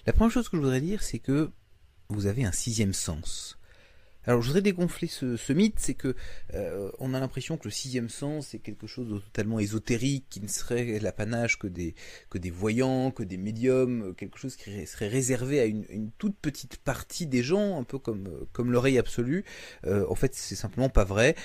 La première chose que je voudrais dire, c'est que vous avez un sixième sens. Alors je voudrais dégonfler ce mythe, c'est que on a l'impression que le sixième sens c'est quelque chose de totalement ésotérique, qui ne serait l'apanage que des voyants, que des médiums, quelque chose qui serait réservé à une toute petite partie des gens, un peu comme l'oreille absolue. En fait, c'est simplement pas vrai.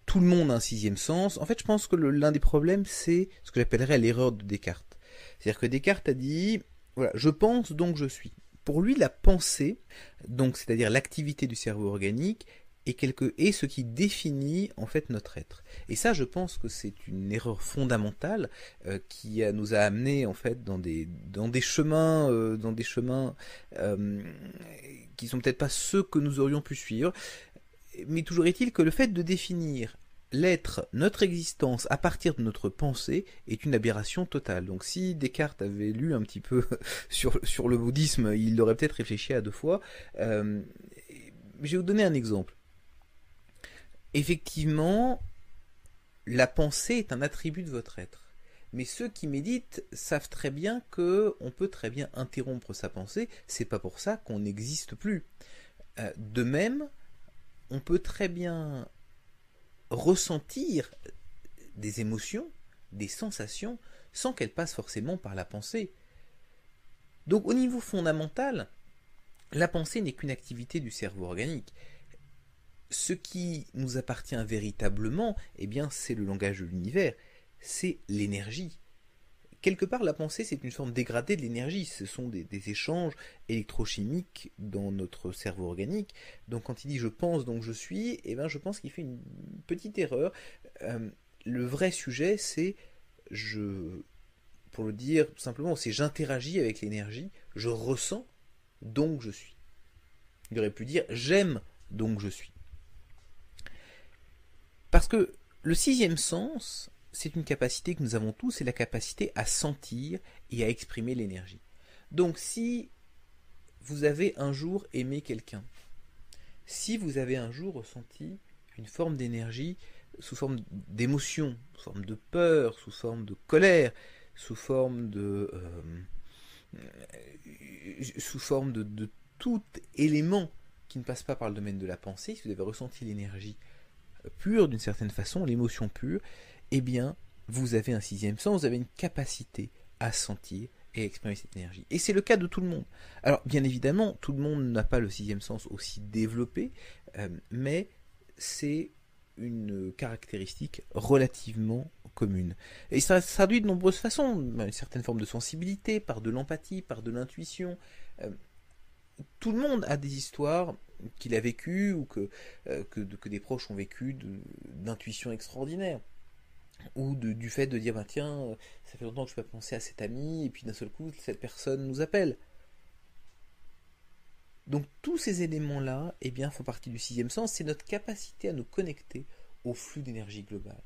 Tout le monde a un sixième sens. En fait, je pense que l'un des problèmes, c'est ce que j'appellerais l'erreur de Descartes. C'est-à-dire que Descartes a dit, voilà, je pense donc je suis. Pour lui, la pensée, donc c'est-à-dire l'activité du cerveau organique, est ce qui définit en fait notre être. Et ça, je pense que c'est une erreur fondamentale nous a amené en fait dans des chemins qui sont peut-être pas ceux que nous aurions pu suivre. Mais toujours est-il que le fait de définir l'être, notre existence, à partir de notre pensée, est une aberration totale. Donc si Descartes avait lu un petit peu sur le bouddhisme, il aurait peut-être réfléchi à deux fois. Je vais vous donner un exemple. Effectivement, la pensée est un attribut de votre être. Mais ceux qui méditent savent très bien qu'on peut très bien interrompre sa pensée. C'est pas pour ça qu'on n'existe plus. De même, on peut très bien ressentir des émotions, des sensations, sans qu'elles passent forcément par la pensée. Donc au niveau fondamental, la pensée n'est qu'une activité du cerveau organique. Ce qui nous appartient véritablement, eh bien, c'est le langage de l'univers, c'est l'énergie. Quelque part, la pensée, c'est une forme dégradée de l'énergie. Ce sont des échanges électrochimiques dans notre cerveau organique. Donc, quand il dit « je pense, donc je suis », eh bien, je pense qu'il fait une petite erreur. Le vrai sujet, c'est pour le dire simplement, c'est j'interagis avec l'énergie, je ressens, donc je suis. Il aurait pu dire « j'aime, donc je suis ». Parce que le sixième sens, c'est une capacité que nous avons tous, c'est la capacité à sentir et à exprimer l'énergie. Donc si vous avez un jour aimé quelqu'un, si vous avez un jour ressenti une forme d'énergie sous forme d'émotion, sous forme de peur, sous forme de colère, sous forme de tout élément qui ne passe pas par le domaine de la pensée, si vous avez ressenti l'énergie pure d'une certaine façon, l'émotion pure, eh bien, vous avez un sixième sens, vous avez une capacité à sentir et à exprimer cette énergie. Et c'est le cas de tout le monde. Alors, bien évidemment, tout le monde n'a pas le sixième sens aussi développé, mais c'est une caractéristique relativement commune. Et ça se traduit de nombreuses façons, une certaine forme de sensibilité, par de l'empathie, par de l'intuition. Tout le monde a des histoires qu'il a vécues ou que des proches ont vécues d'intuition extraordinaire. Ou du fait de dire, bah, tiens, ça fait longtemps que je peux pas penser à cet ami, et puis d'un seul coup, cette personne nous appelle. Donc tous ces éléments-là, eh bien, font partie du sixième sens, c'est notre capacité à nous connecter au flux d'énergie globale.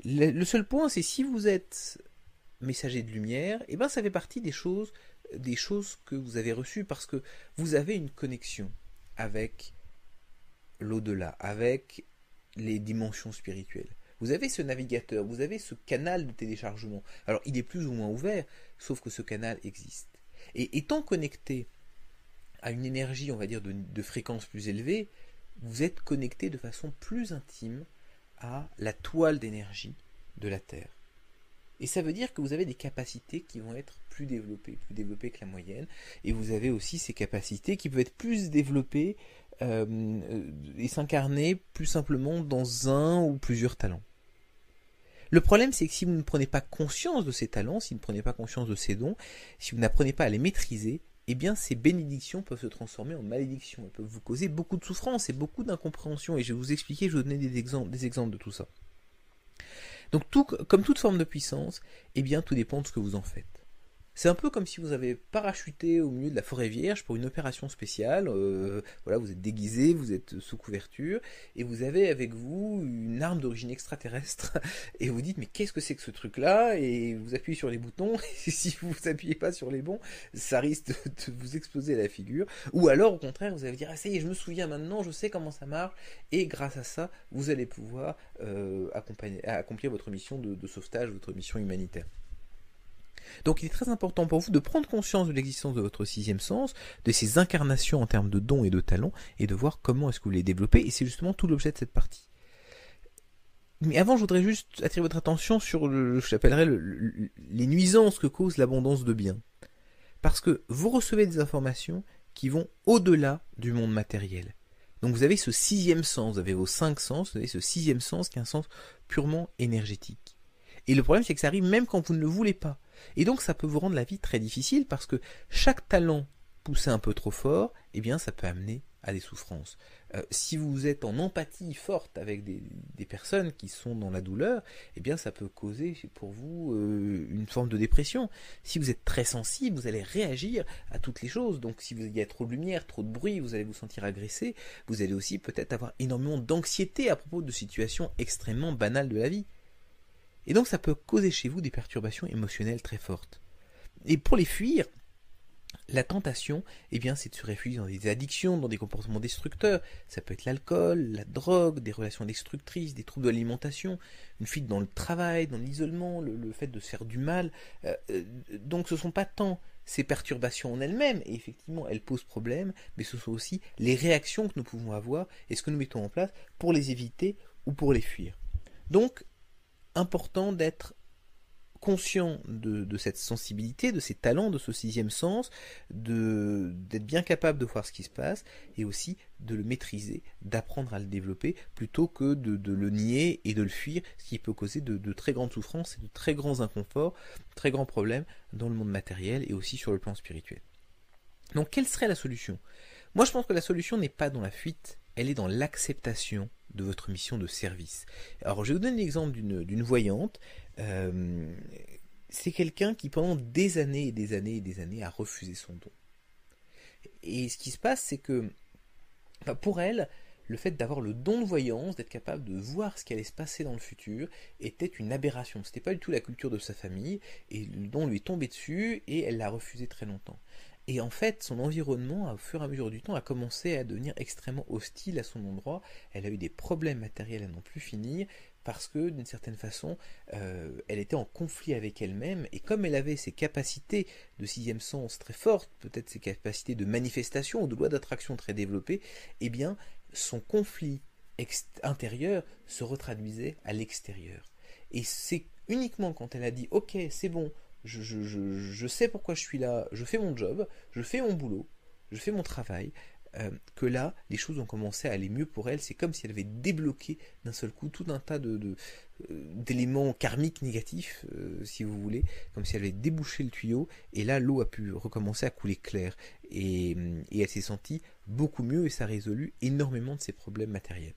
Le seul point, c'est si vous êtes messager de lumière, eh ben, ça fait partie des choses que vous avez reçues parce que vous avez une connexion avec l'au-delà, avec les dimensions spirituelles. Vous avez ce navigateur, vous avez ce canal de téléchargement. Alors, il est plus ou moins ouvert, sauf que ce canal existe. Et étant connecté à une énergie, on va dire, de fréquence plus élevée, vous êtes connecté de façon plus intime à la toile d'énergie de la Terre. Et ça veut dire que vous avez des capacités qui vont être plus développées que la moyenne. Et vous avez aussi ces capacités qui peuvent être plus développées et s'incarner plus simplement dans un ou plusieurs talents. Le problème, c'est que si vous ne prenez pas conscience de ces talents, si vous ne prenez pas conscience de ces dons, si vous n'apprenez pas à les maîtriser, eh bien ces bénédictions peuvent se transformer en malédictions. Elles peuvent vous causer beaucoup de souffrance et beaucoup d'incompréhension. Et je vais vous expliquer, je vais vous donner des exemples de tout ça. Donc comme toute forme de puissance, eh bien tout dépend de ce que vous en faites. C'est un peu comme si vous avez parachuté au milieu de la forêt vierge pour une opération spéciale. Voilà, vous êtes déguisé, vous êtes sous couverture, et vous avez avec vous une arme d'origine extraterrestre, et vous dites mais qu'est-ce que c'est que ce truc-là? Et vous appuyez sur les boutons, et si vous appuyez pas sur les bons, ça risque de vous exploser à la figure. Ou alors au contraire, vous allez dire ah ça y est, je me souviens maintenant, je sais comment ça marche, et grâce à ça, vous allez pouvoir accomplir votre mission de sauvetage, votre mission humanitaire. Donc il est très important pour vous de prendre conscience de l'existence de votre sixième sens, de ses incarnations en termes de dons et de talents, et de voir comment est-ce que vous les développez, et c'est justement tout l'objet de cette partie. Mais avant, je voudrais juste attirer votre attention sur les nuisances que cause l'abondance de biens. Parce que vous recevez des informations qui vont au-delà du monde matériel. Donc vous avez ce sixième sens, vous avez vos 5 sens, vous avez ce sixième sens qui est un sens purement énergétique. Et le problème, c'est que ça arrive même quand vous ne le voulez pas. Et donc ça peut vous rendre la vie très difficile parce que chaque talent poussé un peu trop fort, eh bien ça peut amener à des souffrances. Si vous êtes en empathie forte avec des personnes qui sont dans la douleur, eh bien ça peut causer pour vous une forme de dépression. Si vous êtes très sensible, vous allez réagir à toutes les choses. Donc si il y a trop de lumière, trop de bruit, vous allez vous sentir agressé. Vous allez aussi peut-être avoir énormément d'anxiété à propos de situations extrêmement banales de la vie. Et donc ça peut causer chez vous des perturbations émotionnelles très fortes. Et pour les fuir, la tentation, eh bien, c'est de se réfugier dans des addictions, dans des comportements destructeurs. Ça peut être l'alcool, la drogue, des relations destructrices, des troubles de l'alimentation, une fuite dans le travail, dans l'isolement, le fait de se faire du mal. Donc ce ne sont pas tant ces perturbations en elles-mêmes, et effectivement elles posent problème, mais ce sont aussi les réactions que nous pouvons avoir et ce que nous mettons en place pour les éviter ou pour les fuir. Donc, important d'être conscient de cette sensibilité, de ces talents, de ce sixième sens, d'être bien capable de voir ce qui se passe et aussi de le maîtriser, d'apprendre à le développer plutôt que de le nier et de le fuir, ce qui peut causer de très grandes souffrances et de très grands inconforts, très grands problèmes dans le monde matériel et aussi sur le plan spirituel. Donc quelle serait la solution ? Moi je pense que la solution n'est pas dans la fuite, elle est dans l'acceptation de votre mission de service. Alors je vais vous donner l'exemple d'une voyante. C'est quelqu'un qui pendant des années et des années et des années a refusé son don. Et ce qui se passe, c'est que pour elle, le fait d'avoir le don de voyance, d'être capable de voir ce qui allait se passer dans le futur, était une aberration. C'était pas du tout la culture de sa famille, et le don lui est tombé dessus, et elle l'a refusé très longtemps. Et en fait, son environnement, au fur et à mesure du temps, a commencé à devenir extrêmement hostile à son endroit. Elle a eu des problèmes matériels à n'en plus finir, parce que, d'une certaine façon, elle était en conflit avec elle-même, et comme elle avait ses capacités de sixième sens très fortes, peut-être ses capacités de manifestation ou de loi d'attraction très développées, eh bien, son conflit intérieur se retraduisait à l'extérieur. Et c'est uniquement quand elle a dit « Ok, c'est bon, je sais pourquoi je suis là, je fais mon job, je fais mon boulot, je fais mon travail », que là, les choses ont commencé à aller mieux pour elle. C'est comme si elle avait débloqué d'un seul coup tout un tas d'éléments karmiques négatifs, si vous voulez, comme si elle avait débouché le tuyau, et là, l'eau a pu recommencer à couler clair. Et elle s'est sentie beaucoup mieux, et ça a résolu énormément de ses problèmes matériels.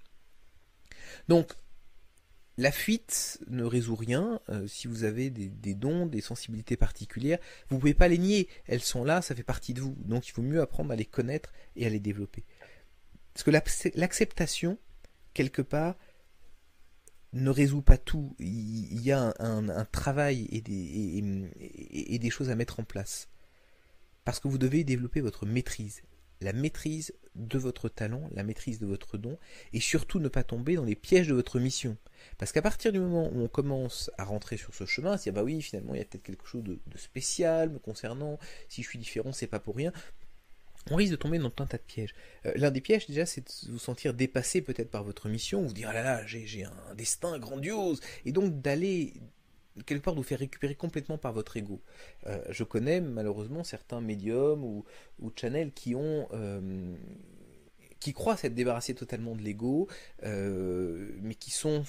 Donc, la fuite ne résout rien. Si vous avez des dons, des sensibilités particulières, vous ne pouvez pas les nier. Elles sont là, ça fait partie de vous. Donc il faut mieux apprendre à les connaître et à les développer. Parce que l'acceptation, quelque part, ne résout pas tout. Il y a un travail et des choses à mettre en place. Parce que vous devez développer votre maîtrise. La maîtrise de votre talent, la maîtrise de votre don, et surtout ne pas tomber dans les pièges de votre mission. Parce qu'à partir du moment où on commence à rentrer sur ce chemin, à se dire bah oui, finalement il y a peut-être quelque chose de spécial me concernant, si je suis différent, c'est pas pour rien, on risque de tomber dans tout un tas de pièges. L'un des pièges déjà, c'est de vous sentir dépassé peut-être par votre mission, vous dire ah là là, j'ai un destin grandiose, et donc d'aller quelque part de vous faire récupérer complètement par votre ego. Je connais malheureusement certains médiums ou channels qui croient s'être débarrassés totalement de l'ego, mais qui sont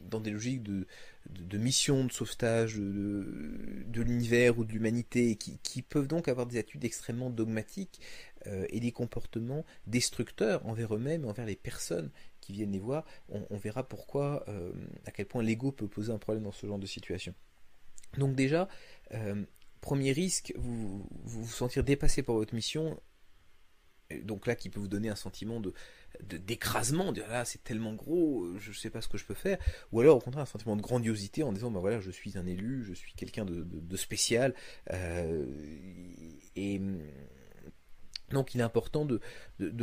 dans des logiques de mission, de sauvetage de l'univers ou de l'humanité, et qui peuvent donc avoir des attitudes extrêmement dogmatiques et des comportements destructeurs envers eux-mêmes et envers les personnes qui viennent les voir. On verra pourquoi, à quel point l'ego peut poser un problème dans ce genre de situation. Donc déjà, premier risque, vous sentir dépassé par votre mission, donc là qui peut vous donner un sentiment d'écrasement, de dire là c'est tellement gros, je ne sais pas ce que je peux faire, ou alors au contraire un sentiment de grandiosité en disant bah voilà, je suis un élu, je suis quelqu'un de spécial, et donc il est important de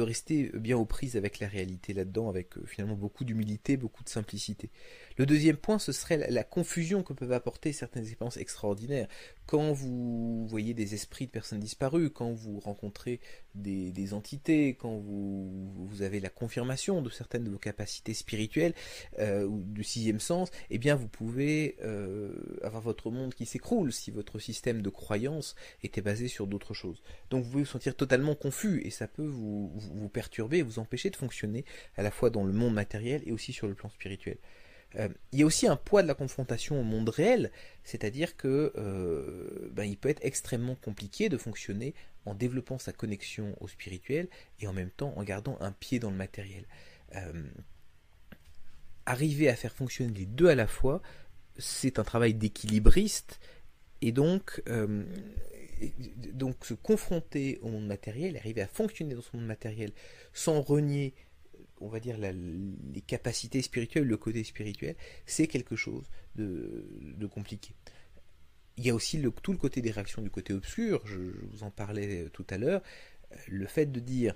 rester bien aux prises avec la réalité là-dedans, avec finalement beaucoup d'humilité, beaucoup de simplicité. Le deuxième point, ce serait la confusion que peuvent apporter certaines expériences extraordinaires. Quand vous voyez des esprits de personnes disparues, quand vous rencontrez des entités, quand vous avez la confirmation de certaines de vos capacités spirituelles ou du sixième sens, eh bien vous pouvez avoir votre monde qui s'écroule si votre système de croyance était basé sur d'autres choses. Donc vous pouvez vous sentir totalement confus et ça peut vous perturber, vous empêcher de fonctionner à la fois dans le monde matériel et aussi sur le plan spirituel. Il y a aussi un poids de la confrontation au monde réel, c'est-à-dire que il peut être extrêmement compliqué de fonctionner en développant sa connexion au spirituel et en même temps en gardant un pied dans le matériel. Arriver à faire fonctionner les deux à la fois, c'est un travail d'équilibriste et donc se confronter au monde matériel, arriver à fonctionner dans ce monde matériel sans renier on va dire les capacités spirituelles, le côté spirituel, c'est quelque chose de compliqué. Il y a aussi tout le côté des réactions du côté obscur, je vous en parlais tout à l'heure, le fait de dire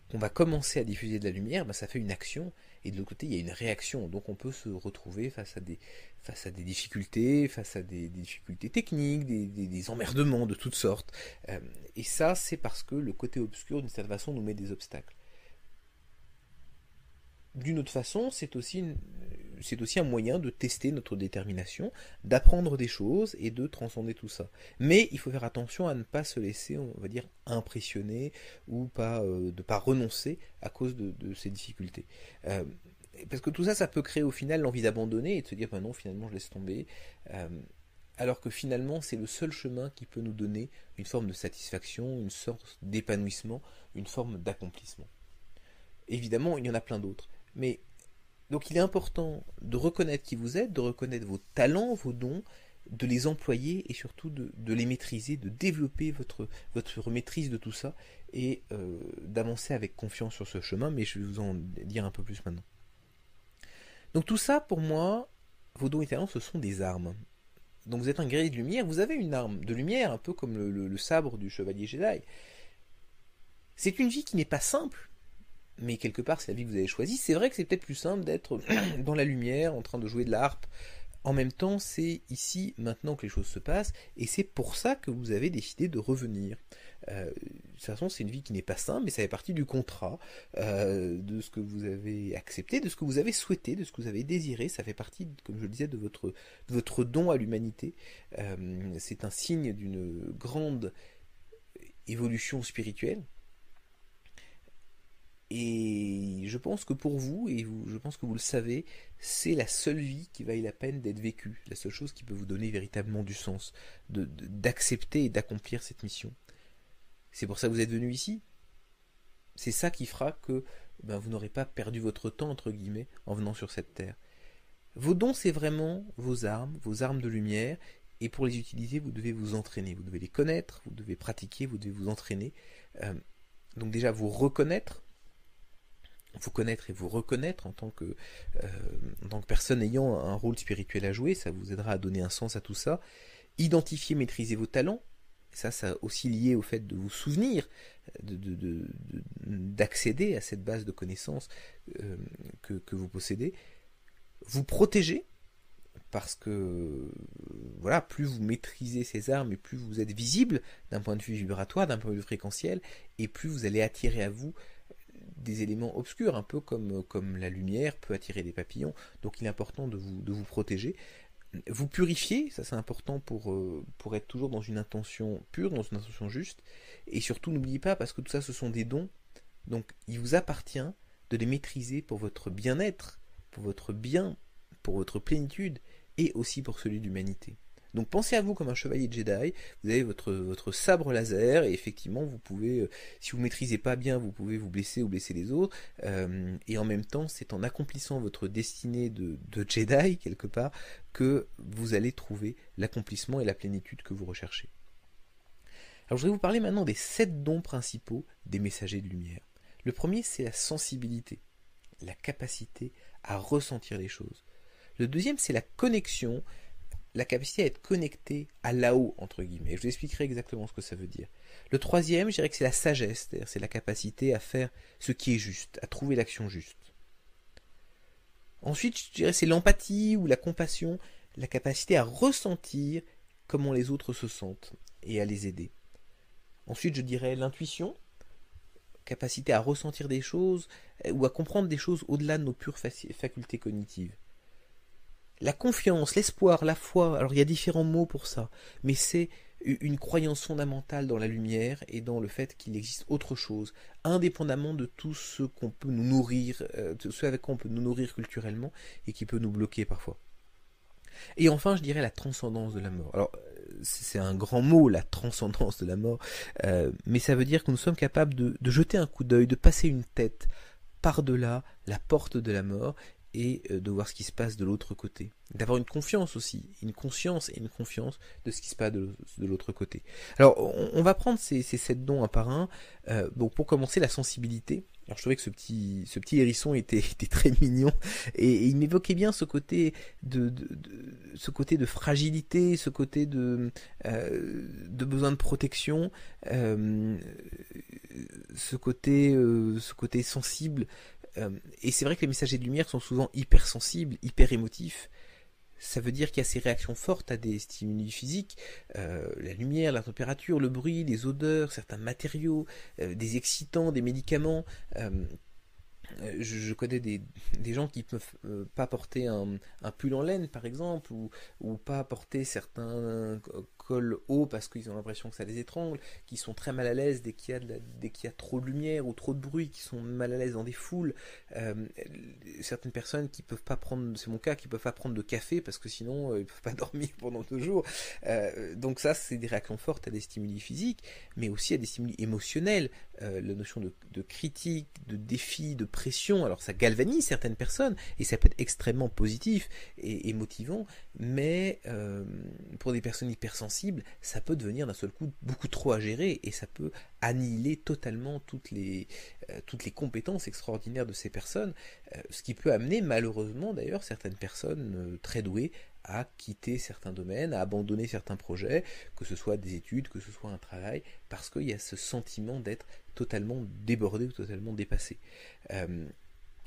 qu'on va commencer à diffuser de la lumière, ça fait une action, et de l'autre côté il y a une réaction, donc on peut se retrouver face à des difficultés, face à des difficultés techniques, des emmerdements de toutes sortes, et ça c'est parce que le côté obscur d'une certaine façon nous met des obstacles. D'une autre façon, c'est aussi un moyen de tester notre détermination, d'apprendre des choses et de transcender tout ça. Mais il faut faire attention à ne pas se laisser, on va dire, impressionner ou de ne pas renoncer à cause de ces difficultés. Parce que tout ça, ça peut créer au final l'envie d'abandonner et de se dire, non, finalement, je laisse tomber. Alors que finalement, c'est le seul chemin qui peut nous donner une forme de satisfaction, une sorte d'épanouissement, une forme d'accomplissement. Évidemment, il y en a plein d'autres. Mais donc il est important de reconnaître qui vous êtes, de reconnaître vos talents, vos dons, de les employer et surtout de les maîtriser, de développer votre maîtrise de tout ça et d'avancer avec confiance sur ce chemin, mais je vais vous en dire un peu plus maintenant. Donc tout ça, pour moi, vos dons et talents, ce sont des armes. Donc vous êtes un guerrier de lumière, vous avez une arme de lumière, un peu comme le sabre du chevalier Jedi. C'est une vie qui n'est pas simple, mais quelque part c'est la vie que vous avez choisie. C'est vrai que c'est peut-être plus simple d'être dans la lumière, en train de jouer de la harpe. En même temps, c'est ici, maintenant que les choses se passent, et c'est pour ça que vous avez décidé de revenir. De toute façon, c'est une vie qui n'est pas simple, mais ça fait partie du contrat, de ce que vous avez accepté, de ce que vous avez souhaité, de ce que vous avez désiré. Ça fait partie, comme je le disais, de votre don à l'humanité. C'est un signe d'une grande évolution spirituelle. Et je pense que pour vous, je pense que vous le savez, c'est la seule vie qui vaille la peine d'être vécue, la seule chose qui peut vous donner véritablement du sens, d'accepter et d'accomplir cette mission. C'est pour ça que vous êtes venu ici. C'est ça qui fera que vous n'aurez pas perdu votre temps, entre guillemets, en venant sur cette terre. Vos dons, c'est vraiment vos armes de lumière, et pour les utiliser, vous devez vous entraîner, vous devez les connaître, vous devez pratiquer, vous devez vous entraîner. Donc déjà, vous connaître et vous reconnaître en tant que personne ayant un rôle spirituel à jouer, ça vous aidera à donner un sens à tout ça. Identifier, maîtriser vos talents, ça aussi lié au fait de vous souvenir, d'accéder à cette base de connaissances que vous possédez. Vous protéger, parce que voilà, plus vous maîtrisez ces armes et plus vous êtes visible d'un point de vue vibratoire, d'un point de vue fréquentiel, et plus vous allez attirer à vous des éléments obscurs, un peu comme la lumière peut attirer des papillons. Donc il est important de vous protéger. Vous purifier, ça c'est important pour être toujours dans une intention pure, dans une intention juste. Et surtout n'oubliez pas, parce que tout ça ce sont des dons, donc il vous appartient de les maîtriser pour votre bien-être, pour votre bien, pour votre plénitude, et aussi pour celui de l'humanité. Donc pensez à vous comme un chevalier Jedi, vous avez votre sabre laser, et effectivement vous pouvez, si vous ne maîtrisez pas bien, vous pouvez vous blesser ou blesser les autres, et en même temps c'est en accomplissant votre destinée de Jedi, quelque part, que vous allez trouver l'accomplissement et la plénitude que vous recherchez. Alors je vais vous parler maintenant des 7 dons principaux des messagers de lumière. Le premier, c'est la sensibilité, la capacité à ressentir les choses. Le deuxième, c'est la connexion, la capacité à être connecté à là-haut, entre guillemets. Je vous expliquerai exactement ce que ça veut dire. Le troisième, je dirais que c'est la sagesse, c'est-à-dire c'est la capacité à faire ce qui est juste, à trouver l'action juste. Ensuite, je dirais c'est l'empathie ou la compassion, la capacité à ressentir comment les autres se sentent et à les aider. Ensuite, je dirais l'intuition, capacité à ressentir des choses ou à comprendre des choses au-delà de nos pures facultés cognitives. La confiance, l'espoir, la foi, alors il y a différents mots pour ça, mais c'est une croyance fondamentale dans la lumière et dans le fait qu'il existe autre chose, indépendamment de tout ce qu'on peut nous nourrir, de ce avec quoi on peut nous nourrir culturellement et qui peut nous bloquer parfois. Et enfin, je dirais la transcendance de la mort. Alors, c'est un grand mot, la transcendance de la mort, mais ça veut dire que nous sommes capables de jeter un coup d'œil, de passer une tête par-delà la porte de la mort et de voir ce qui se passe de l'autre côté. D'avoir une confiance aussi, une conscience et une confiance de ce qui se passe de l'autre côté. Alors, on va prendre ces 7 dons un par un. Bon, pour commencer, la sensibilité. Alors, je trouvais que ce petit hérisson était très mignon et il m'évoquait bien ce côté ce côté de fragilité, ce côté de besoin de protection, ce côté sensible. Et c'est vrai que les messagers de lumière sont souvent hypersensibles, hyper émotifs. Ça veut dire qu'il y a ces réactions fortes à des stimuli physiques, la lumière, la température, le bruit, les odeurs, certains matériaux, des excitants, des médicaments. Je connais des gens qui ne peuvent pas porter un pull en laine par exemple, ou pas porter certains cols hauts parce qu'ils ont l'impression que ça les étrangle, qui sont très mal à l'aise dès qu'il y a trop de lumière ou trop de bruit, qui sont mal à l'aise dans des foules. Certaines personnes qui peuvent pas prendre, c'est mon cas, qui peuvent pas prendre de café parce que sinon ils peuvent pas dormir pendant 2 jours. Donc ça, c'est des réactions fortes à des stimuli physiques, mais aussi à des stimuli émotionnels. La notion de critique, de défi, de pression, alors ça galvanise certaines personnes et ça peut être extrêmement positif et motivant, mais pour des personnes hypersensibles, ça peut devenir d'un seul coup beaucoup trop à gérer et ça peut annihiler totalement toutes les compétences extraordinaires de ces personnes, ce qui peut amener malheureusement d'ailleurs certaines personnes très douées à quitter certains domaines, à abandonner certains projets, que ce soit des études, que ce soit un travail, parce qu'il y a ce sentiment d'être totalement débordé ou totalement dépassé.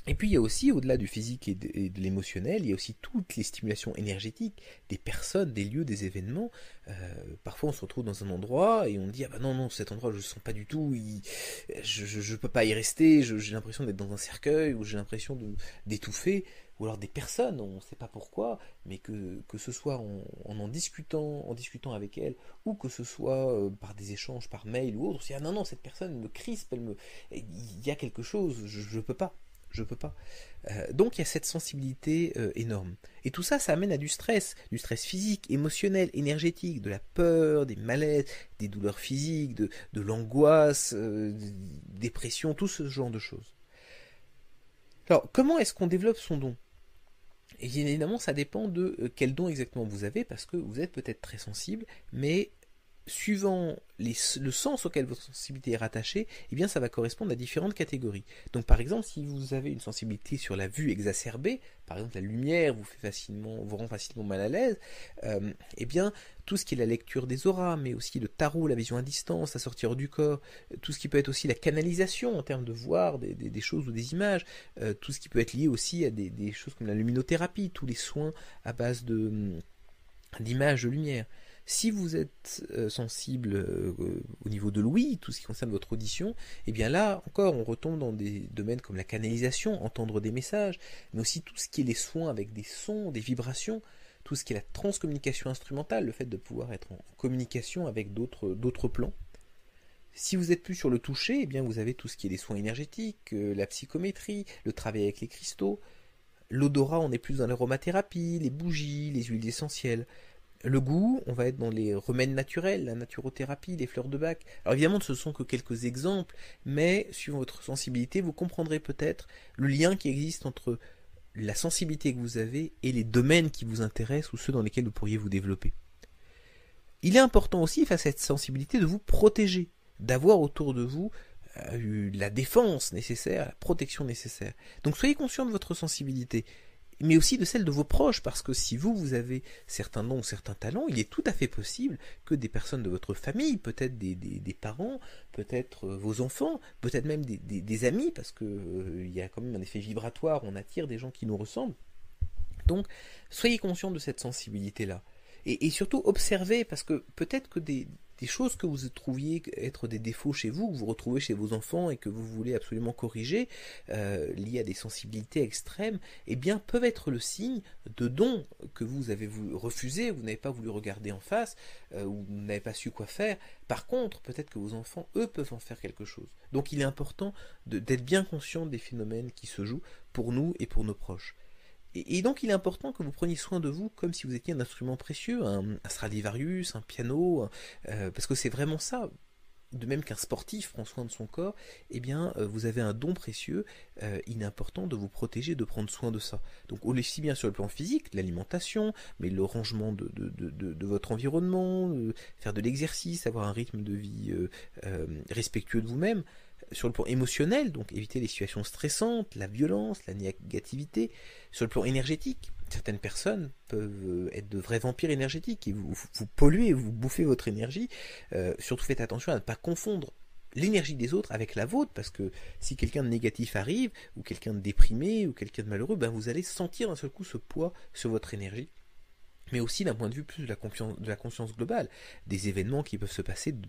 Et puis il y a aussi, au-delà du physique et de l'émotionnel, il y a aussi toutes les stimulations énergétiques des personnes, des lieux, des événements. Parfois on se retrouve dans un endroit et on dit « Ah bah non, cet endroit je ne sens pas du tout, je ne peux pas y rester, j'ai l'impression d'être dans un cercueil, ou j'ai l'impression d'étouffer ». Ou alors des personnes, on ne sait pas pourquoi, mais que ce soit en discutant avec elles, ou que ce soit par des échanges, par mail ou autre, on se dit « Ah non, cette personne me crispe, il y a quelque chose, je peux pas. » Donc il y a cette sensibilité énorme. Et tout ça, ça amène à du stress physique, émotionnel, énergétique, de la peur, des malaises, des douleurs physiques, de l'angoisse, dépression, tout ce genre de choses. Alors, comment est-ce qu'on développe son don ? Et bien évidemment, ça dépend de quel don exactement vous avez, parce que vous êtes peut-être très sensible, mais suivant le sens auquel votre sensibilité est rattachée, eh bien ça va correspondre à différentes catégories. Donc par exemple, si vous avez une sensibilité sur la vue exacerbée, par exemple la lumière vous rend facilement mal à l'aise, eh bien tout ce qui est la lecture des auras, mais aussi le tarot, la vision à distance, la sortie hors du corps, tout ce qui peut être aussi la canalisation en termes de voir des choses ou des images, tout ce qui peut être lié aussi à des choses comme la luminothérapie, tous les soins à base d'images de lumière. Si vous êtes sensible au niveau de l'ouïe, tout ce qui concerne votre audition, eh bien là encore on retombe dans des domaines comme la canalisation, entendre des messages, mais aussi tout ce qui est les soins avec des sons, des vibrations, tout ce qui est la transcommunication instrumentale, le fait de pouvoir être en communication avec d'autres plans. Si vous êtes plus sur le toucher, eh bien vous avez tout ce qui est les soins énergétiques, la psychométrie, le travail avec les cristaux. L'odorat, on est plus dans l'aromathérapie, les bougies, les huiles essentielles. Le goût, on va être dans les remèdes naturels, la naturothérapie, les fleurs de bac. Alors évidemment, ce ne sont que quelques exemples, mais suivant votre sensibilité, vous comprendrez peut-être le lien qui existe entre la sensibilité que vous avez et les domaines qui vous intéressent ou ceux dans lesquels vous pourriez vous développer. Il est important aussi, face à cette sensibilité, de vous protéger, d'avoir autour de vous la défense nécessaire, la protection nécessaire. Donc soyez conscient de votre sensibilité. mais aussi de celle de vos proches, parce que si vous avez certains dons ou certains talents, il est tout à fait possible que des personnes de votre famille, peut-être des parents, peut-être vos enfants, peut-être même des amis, parce que il y a quand même un effet vibratoire, on attire des gens qui nous ressemblent. Donc, soyez conscient de cette sensibilité-là. Et surtout, observez, parce que peut-être que des choses que vous trouviez être des défauts chez vous, que vous retrouvez chez vos enfants et que vous voulez absolument corriger, liés à des sensibilités extrêmes, eh bien, peuvent être le signe de dons que vous avez refusés, vous n'avez pas voulu regarder en face, ou vous n'avez pas su quoi faire. Par contre, peut-être que vos enfants, eux, peuvent en faire quelque chose. Donc, il est important d'être bien conscient des phénomènes qui se jouent pour nous et pour nos proches. Et donc il est important que vous preniez soin de vous comme si vous étiez un instrument précieux, un Stradivarius, un piano, parce que c'est vraiment ça. De même qu'un sportif prend soin de son corps, eh bien vous avez un don précieux, il est important de vous protéger, de prendre soin de ça. Donc aussi bien sur le plan physique, l'alimentation, mais le rangement de votre environnement, faire de l'exercice, avoir un rythme de vie respectueux de vous-même. Sur le plan émotionnel, donc éviter les situations stressantes, la violence, la négativité. Sur le plan énergétique, certaines personnes peuvent être de vrais vampires énergétiques et vous polluez, vous bouffez votre énergie. Surtout faites attention à ne pas confondre l'énergie des autres avec la vôtre, parce que si quelqu'un de négatif arrive, ou quelqu'un de déprimé, ou quelqu'un de malheureux, ben vous allez sentir d'un seul coup ce poids sur votre énergie. Mais aussi d'un point de vue plus de la conscience globale, des événements qui peuvent se passer, de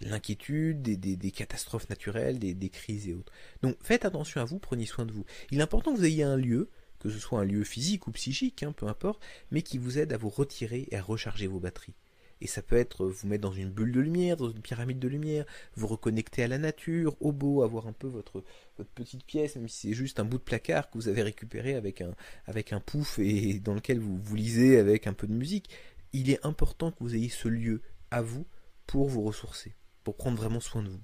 l'inquiétude, des catastrophes naturelles, des crises et autres. Donc faites attention à vous, prenez soin de vous. Il est important que vous ayez un lieu, que ce soit un lieu physique ou psychique, peu importe, mais qui vous aide à vous retirer et à recharger vos batteries. Et ça peut être vous mettre dans une bulle de lumière, dans une pyramide de lumière, vous reconnecter à la nature, au beau, avoir un peu votre petite pièce, même si c'est juste un bout de placard que vous avez récupéré avec un pouf et dans lequel vous lisez avec un peu de musique. Il est important que vous ayez ce lieu à vous pour vous ressourcer, pour prendre vraiment soin de vous.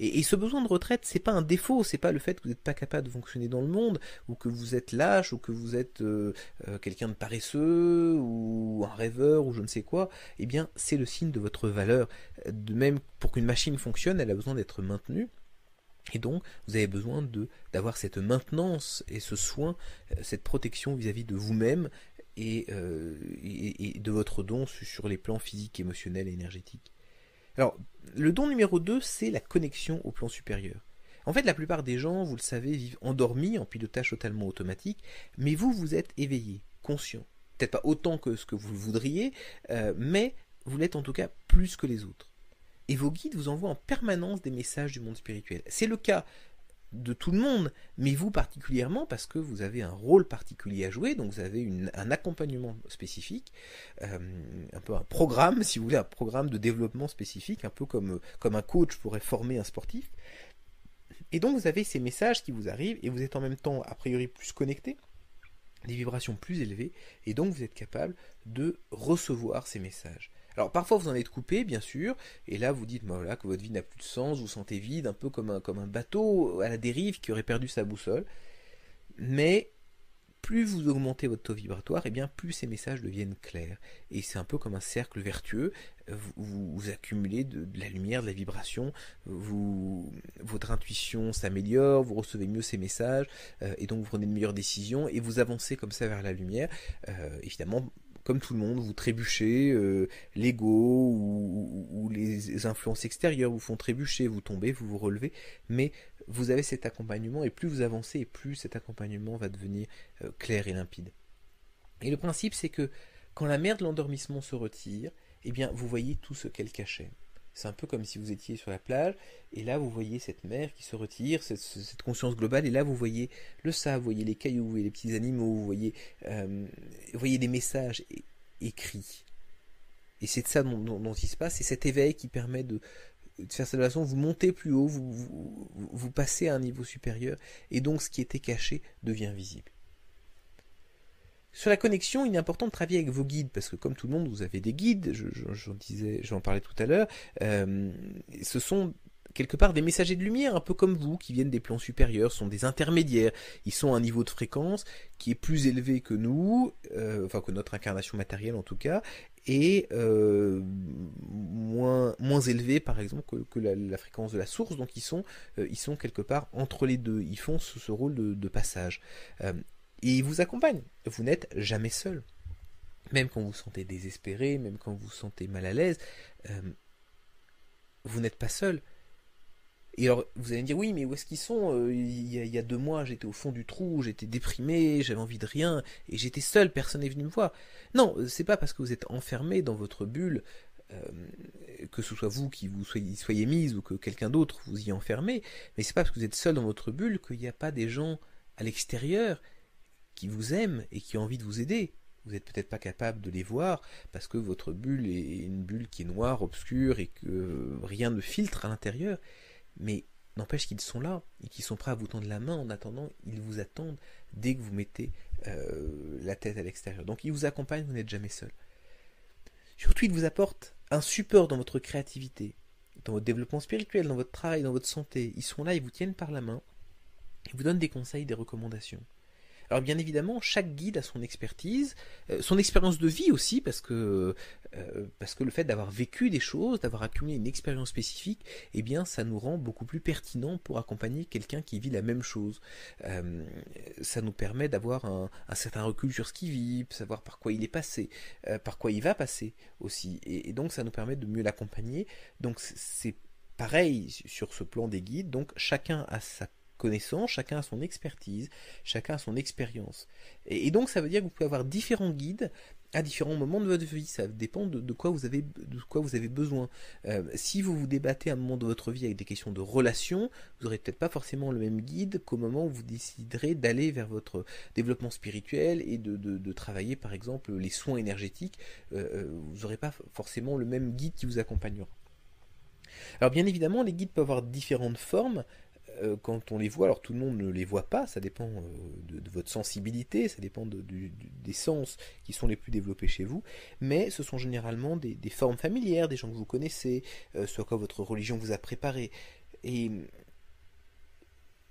Et ce besoin de retraite, c'est pas un défaut, c'est pas le fait que vous n'êtes pas capable de fonctionner dans le monde, ou que vous êtes lâche, ou que vous êtes quelqu'un de paresseux, ou un rêveur, ou je ne sais quoi. Eh bien, c'est le signe de votre valeur. De même, pour qu'une machine fonctionne, elle a besoin d'être maintenue. Et donc, vous avez besoin d'avoir cette maintenance et ce soin, cette protection vis-à-vis de vous-même et de votre don sur les plans physiques, émotionnels et énergétiques. Alors, le don numéro 2, c'est la connexion au plan supérieur. En fait, la plupart des gens, vous le savez, vivent endormis, en pilotage totalement automatique, mais vous êtes éveillé, conscient. Peut-être pas autant que ce que vous le voudriez, mais vous l'êtes en tout cas plus que les autres. Et vos guides vous envoient en permanence des messages du monde spirituel. C'est le cas de tout le monde, mais vous particulièrement, parce que vous avez un rôle particulier à jouer, donc vous avez un accompagnement spécifique, un peu un programme, si vous voulez, un programme de développement spécifique, un peu comme un coach pourrait former un sportif. Et donc vous avez ces messages qui vous arrivent, et vous êtes en même temps, a priori, plus connecté, des vibrations plus élevées, et donc vous êtes capable de recevoir ces messages. Alors parfois vous en êtes coupé, bien sûr, et là vous dites voilà, que votre vie n'a plus de sens, vous vous sentez vide, un peu comme un bateau à la dérive qui aurait perdu sa boussole. Mais plus vous augmentez votre taux vibratoire, et bien plus ces messages deviennent clairs. Et c'est un peu comme un cercle vertueux, vous accumulez de la lumière, de la vibration, votre intuition s'améliore, vous recevez mieux ces messages, et donc vous prenez de meilleures décisions, et vous avancez comme ça vers la lumière. Évidemment, comme tout le monde, vous trébuchez, l'ego ou les influences extérieures vous font trébucher, vous tombez, vous vous relevez, mais vous avez cet accompagnement, et plus vous avancez, et plus cet accompagnement va devenir clair et limpide. Et le principe, c'est que quand la mer de l'endormissement se retire, eh bien, vous voyez tout ce qu'elle cachait. C'est un peu comme si vous étiez sur la plage, et là vous voyez cette mer qui se retire, cette conscience globale, et là vous voyez le sable, vous voyez les cailloux, vous voyez les petits animaux, vous voyez des messages écrits. Et c'est de ça dont il se passe, c'est cet éveil qui permet de faire cette relation, vous montez plus haut, vous passez à un niveau supérieur, et donc ce qui était caché devient visible. Sur la connexion, il est important de travailler avec vos guides, parce que comme tout le monde, vous avez des guides, j'en parlais tout à l'heure, ce sont quelque part des messagers de lumière, un peu comme vous, qui viennent des plans supérieurs, sont des intermédiaires, ils sont à un niveau de fréquence qui est plus élevé que nous, enfin que notre incarnation matérielle en tout cas, et moins élevé par exemple que la fréquence de la source, donc ils sont quelque part entre les deux, ils font ce rôle de passage. Et il vous accompagne. Vous n'êtes jamais seul. Même quand vous vous sentez désespéré, même quand vous vous sentez mal à l'aise, vous n'êtes pas seul. Et alors, vous allez me dire, oui, mais où est-ce qu'ils sont il y a 2 mois, j'étais au fond du trou, j'étais déprimé, j'avais envie de rien, et j'étais seul, personne n'est venu me voir. Non, c'est pas parce que vous êtes enfermé dans votre bulle, euh, que ce soit vous qui vous soyez mise ou que quelqu'un d'autre vous y ait enfermé, mais c'est pas parce que vous êtes seul dans votre bulle qu'il n'y a pas des gens à l'extérieur qui vous aiment et qui ont envie de vous aider. Vous n'êtes peut-être pas capable de les voir parce que votre bulle est une bulle qui est noire, obscure et que rien ne filtre à l'intérieur. Mais n'empêche qu'ils sont là et qu'ils sont prêts à vous tendre la main. En attendant, ils vous attendent dès que vous mettez la tête à l'extérieur. Donc ils vous accompagnent, vous n'êtes jamais seul. Surtout, ils vous apportent un support dans votre créativité, dans votre développement spirituel, dans votre travail, dans votre santé. Ils sont là, ils vous tiennent par la main, ils vous donnent des conseils, des recommandations. Alors bien évidemment, chaque guide a son expertise, son expérience de vie aussi, parce que le fait d'avoir vécu des choses, d'avoir accumulé une expérience spécifique, eh bien ça nous rend beaucoup plus pertinents pour accompagner quelqu'un qui vit la même chose. Ça nous permet d'avoir un certain recul sur ce qu'il vit, savoir par quoi il est passé, par quoi il va passer aussi. Et donc ça nous permet de mieux l'accompagner. Donc c'est pareil sur ce plan des guides, donc chacun a sa connaissance, chacun a son expertise, chacun a son expérience. Et donc ça veut dire que vous pouvez avoir différents guides à différents moments de votre vie, ça dépend de quoi vous avez besoin. Si vous vous débattez à un moment de votre vie avec des questions de relations, vous n'aurez peut-être pas forcément le même guide qu'au moment où vous déciderez d'aller vers votre développement spirituel et de travailler par exemple les soins énergétiques. Vous n'aurez pas forcément le même guide qui vous accompagnera. Alors bien évidemment, les guides peuvent avoir différentes formes. Quand on les voit, alors tout le monde ne les voit pas, ça dépend de votre sensibilité, ça dépend des sens qui sont les plus développés chez vous, mais ce sont généralement des formes familières, des gens que vous connaissez, soit quoi votre religion vous a préparé. Et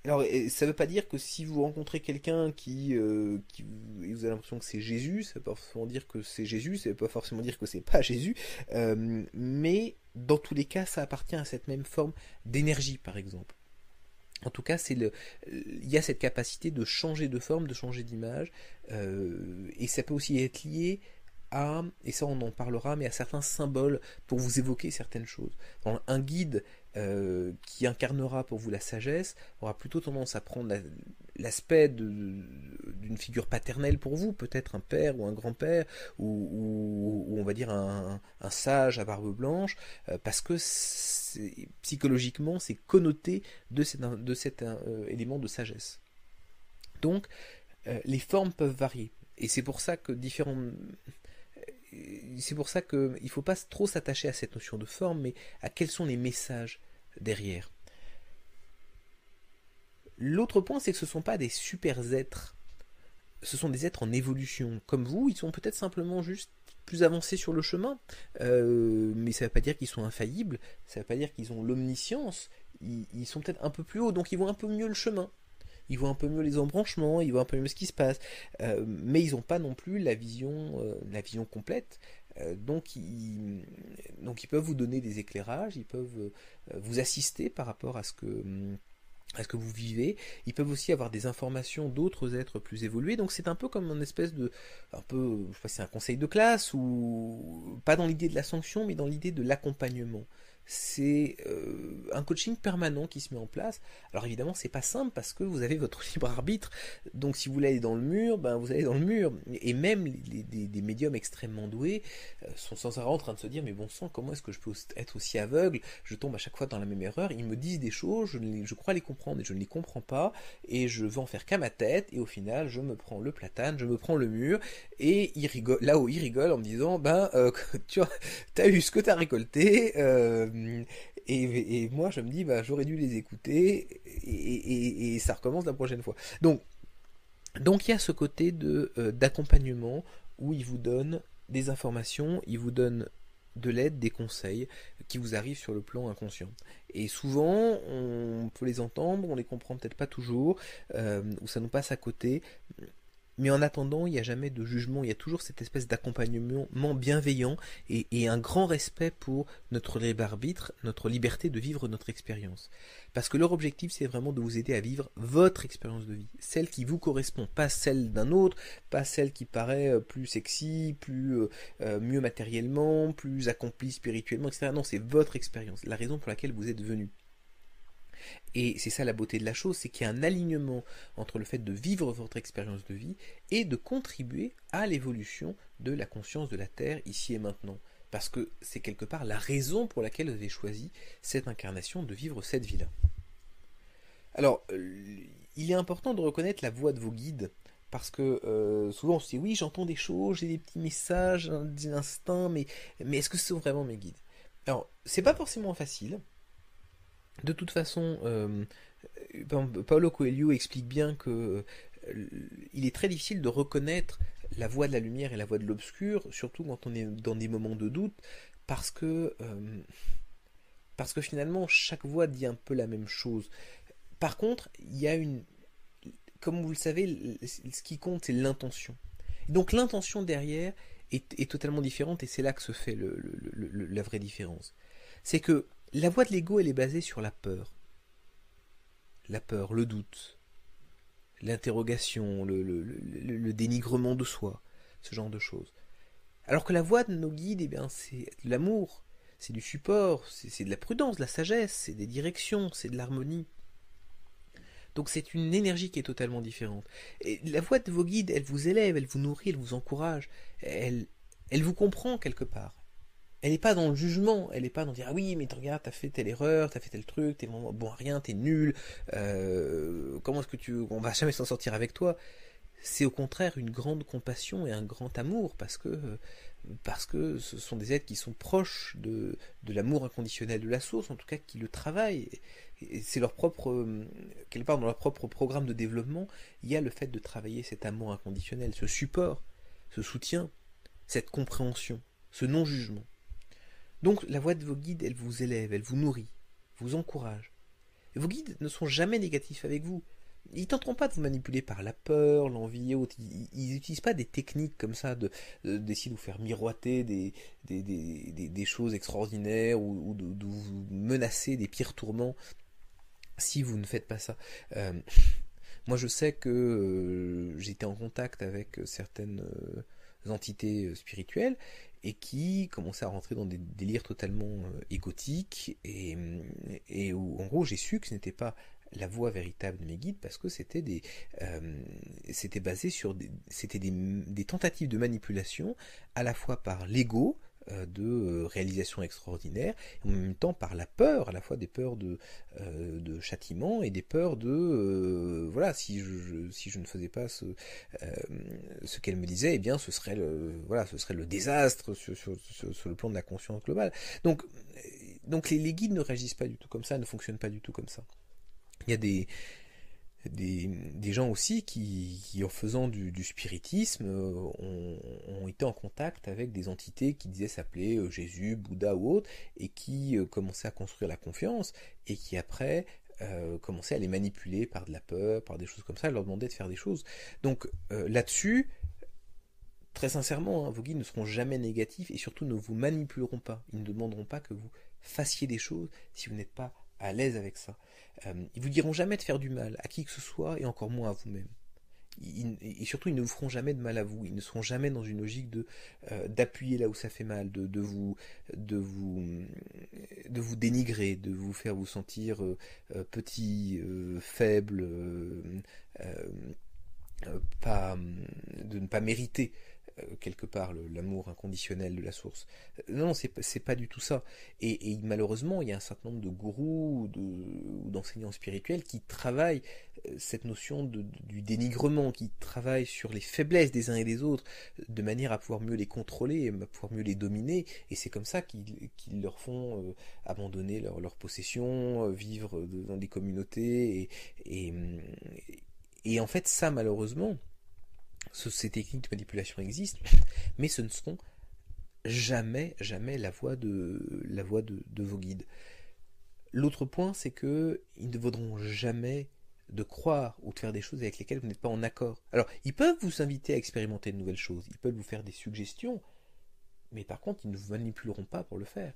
alors, ça ne veut pas dire que si vous rencontrez quelqu'un et vous avez l'impression que c'est Jésus, ça ne veut pas forcément dire que c'est Jésus, ça ne veut pas forcément dire que c'est pas Jésus, mais dans tous les cas, ça appartient à cette même forme d'énergie, par exemple. En tout cas, il y a cette capacité de changer de forme, de changer d'image, et ça peut aussi être lié à, et ça on en parlera, mais à certains symboles pour vous évoquer certaines choses. Un guide qui incarnera pour vous la sagesse aura plutôt tendance à prendre l'aspect d'une figure paternelle pour vous, peut-être un père ou un grand-père, ou on va dire un sage à barbe blanche, parce que psychologiquement c'est connoté de cet élément de sagesse. Donc les formes peuvent varier, et c'est pour ça que il ne faut pas trop s'attacher à cette notion de forme, mais à quels sont les messages derrière. L'autre point, c'est que ce ne sont pas des super êtres. Ce sont des êtres en évolution. Comme vous, ils sont peut-être simplement juste plus avancés sur le chemin. Mais ça ne veut pas dire qu'ils sont infaillibles. Ça ne veut pas dire qu'ils ont l'omniscience. Ils sont peut-être un peu plus hauts, donc ils voient un peu mieux le chemin. Ils voient un peu mieux les embranchements, ils voient un peu mieux ce qui se passe. Mais ils n'ont pas non plus la vision complète. Donc ils peuvent vous donner des éclairages, ils peuvent vous assister par rapport à ce que vous vivez. Ils peuvent aussi avoir des informations d'autres êtres plus évolués. Donc c'est un peu comme une espèce de, je sais pas si c'est un conseil de classe, ou pas dans l'idée de la sanction, mais dans l'idée de l'accompagnement. C'est un coaching permanent qui se met en place. Alors évidemment, c'est pas simple parce que vous avez votre libre arbitre. Donc si vous voulez aller dans le mur, vous allez dans le mur. Et même des médiums extrêmement doués sont sans arrêt en train de se dire, mais bon sang, comment est-ce que je peux être aussi aveugle? Je tombe à chaque fois dans la même erreur. Ils me disent des choses, je crois les comprendre et je ne les comprends pas. Et je veux en faire qu'à ma tête. Et au final, je me prends le platane, je me prends le mur. Et ils rigolent, là-haut, ils rigolent en me disant, tu as eu ce que tu as récolté. Et moi je me dis j'aurais dû les écouter et ça recommence la prochaine fois. Donc il y a ce côté d'accompagnement où il vous donne des informations, il vous donne de l'aide, des conseils qui vous arrivent sur le plan inconscient. Et souvent on peut les entendre, on les comprend peut-être pas toujours, ou ça nous passe à côté. Mais en attendant, il n'y a jamais de jugement, il y a toujours cette espèce d'accompagnement bienveillant et un grand respect pour notre libre arbitre, notre liberté de vivre notre expérience. Parce que leur objectif, c'est vraiment de vous aider à vivre votre expérience de vie, celle qui vous correspond, pas celle d'un autre, pas celle qui paraît plus sexy, mieux matériellement, plus accomplie spirituellement, etc. Non, c'est votre expérience, la raison pour laquelle vous êtes venu. Et c'est ça la beauté de la chose, c'est qu'il y a un alignement entre le fait de vivre votre expérience de vie et de contribuer à l'évolution de la conscience de la Terre ici et maintenant. Parce que c'est quelque part la raison pour laquelle vous avez choisi cette incarnation de vivre cette vie-là. Alors, il est important de reconnaître la voix de vos guides, parce que souvent on se dit oui, j'entends des choses, j'ai des petits messages, des instincts, mais est-ce que ce sont vraiment mes guides? Alors, c'est pas forcément facile. De toute façon, Paulo Coelho explique bien que il est très difficile de reconnaître la voie de la lumière et la voie de l'obscur, surtout quand on est dans des moments de doute, parce que, parce que finalement, chaque voie dit un peu la même chose. Par contre, il y a comme vous le savez, ce qui compte, c'est l'intention. Donc l'intention derrière est totalement différente, et c'est là que se fait la vraie différence. C'est que la voie de l'ego, elle est basée sur la peur. La peur, le doute, l'interrogation, le dénigrement de soi, ce genre de choses. Alors que la voie de nos guides, eh bien, c'est de l'amour, c'est du support, c'est de la prudence, de la sagesse, c'est des directions, c'est de l'harmonie. Donc c'est une énergie qui est totalement différente. Et la voix de vos guides, elle vous élève, elle vous nourrit, elle vous encourage, elle vous comprend quelque part. Elle n'est pas dans le jugement, elle n'est pas dans dire ah oui mais regarde, t'as fait telle erreur, t'as fait tel truc, t'es vraiment bon à rien, t'es nul, comment est-ce que on va jamais s'en sortir avec toi. C'est au contraire une grande compassion et un grand amour, parce que ce sont des êtres qui sont proches de l'amour inconditionnel de la source, en tout cas qui le travaillent. Et c'est leur propre, quelque part dans leur propre programme de développement, il y a le fait de travailler cet amour inconditionnel, ce support, ce soutien, cette compréhension, ce non-jugement. Donc la voix de vos guides, elle vous élève, elle vous nourrit, vous encourage. Et vos guides ne sont jamais négatifs avec vous. Ils ne tenteront pas de vous manipuler par la peur, l'envie et autres. Ils n'utilisent pas des techniques comme ça d'essayer de vous faire miroiter des choses extraordinaires, ou de vous menacer des pires tourments si vous ne faites pas ça. Moi je sais que j'étais en contact avec certaines entités spirituelles et qui commençaient à rentrer dans des délires totalement égotiques, et où en gros j'ai su que ce n'était pas la voie véritable de mes guides, parce que c'était basé sur des tentatives de manipulation, à la fois par l'ego, de réalisation extraordinaire, et en même temps par la peur, à la fois des peurs de châtiment et des peurs de voilà, si je ne faisais pas ce qu'elle me disait, eh bien ce serait le désastre sur le plan de la conscience globale. Donc les guides ne réagissent pas du tout comme ça, ne fonctionnent pas du tout comme ça. Il y a des gens aussi qui en faisant du spiritisme, ont été en contact avec des entités qui disaient s'appeler Jésus, Bouddha ou autre, et qui commençaient à construire la confiance, et qui après commençaient à les manipuler par de la peur, par des choses comme ça, leur demandaient de faire des choses. Donc là-dessus, très sincèrement, vos guides ne seront jamais négatifs, et surtout ne vous manipuleront pas. Ils ne demanderont pas que vous fassiez des choses si vous n'êtes pas à l'aise avec ça. Ils vous diront jamais de faire du mal à qui que ce soit, et encore moins à vous-même. Et surtout, ils ne vous feront jamais de mal à vous. Ils ne seront jamais dans une logique d'appuyer là où ça fait mal, de vous dénigrer, de vous faire vous sentir petit, faible, de ne pas mériter quelque part l'amour inconditionnel de la source. Non, c'est pas du tout ça. Et malheureusement, il y a un certain nombre de gourous ou d'enseignants spirituels qui travaillent cette notion du dénigrement, qui travaillent sur les faiblesses des uns et des autres, de manière à pouvoir mieux les contrôler, à pouvoir mieux les dominer, et c'est comme ça qu'ils leur font abandonner leur possession, vivre dans des communautés, et en fait ça, malheureusement, ces techniques de manipulation existent, mais ce ne seront jamais la voie de vos guides. L'autre point, c'est que ils ne vaudront jamais de croire ou de faire des choses avec lesquelles vous n'êtes pas en accord. Alors, ils peuvent vous inviter à expérimenter de nouvelles choses, ils peuvent vous faire des suggestions, mais par contre, ils ne vous manipuleront pas pour le faire.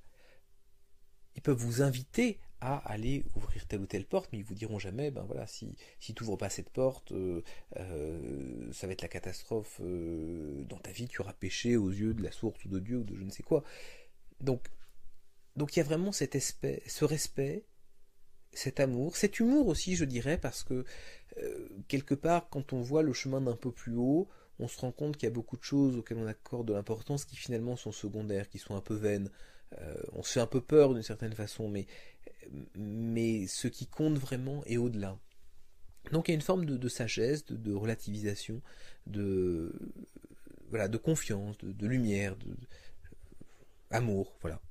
Ils peuvent vous inviter à aller ouvrir telle ou telle porte, mais ils vous diront jamais, ben voilà, si tu n'ouvres pas cette porte, ça va être la catastrophe dans ta vie, tu auras péché aux yeux de la source ou de Dieu ou de je ne sais quoi. Donc il y a vraiment ce respect, cet amour, cet humour aussi, je dirais, parce que quelque part, quand on voit le chemin d'un peu plus haut, on se rend compte qu'il y a beaucoup de choses auxquelles on accorde de l'importance qui finalement sont secondaires, qui sont un peu vaines. On se fait un peu peur d'une certaine façon, mais ce qui compte vraiment est au-delà. Donc il y a une forme de sagesse, de relativisation, de, voilà, de confiance, de lumière, amour, voilà.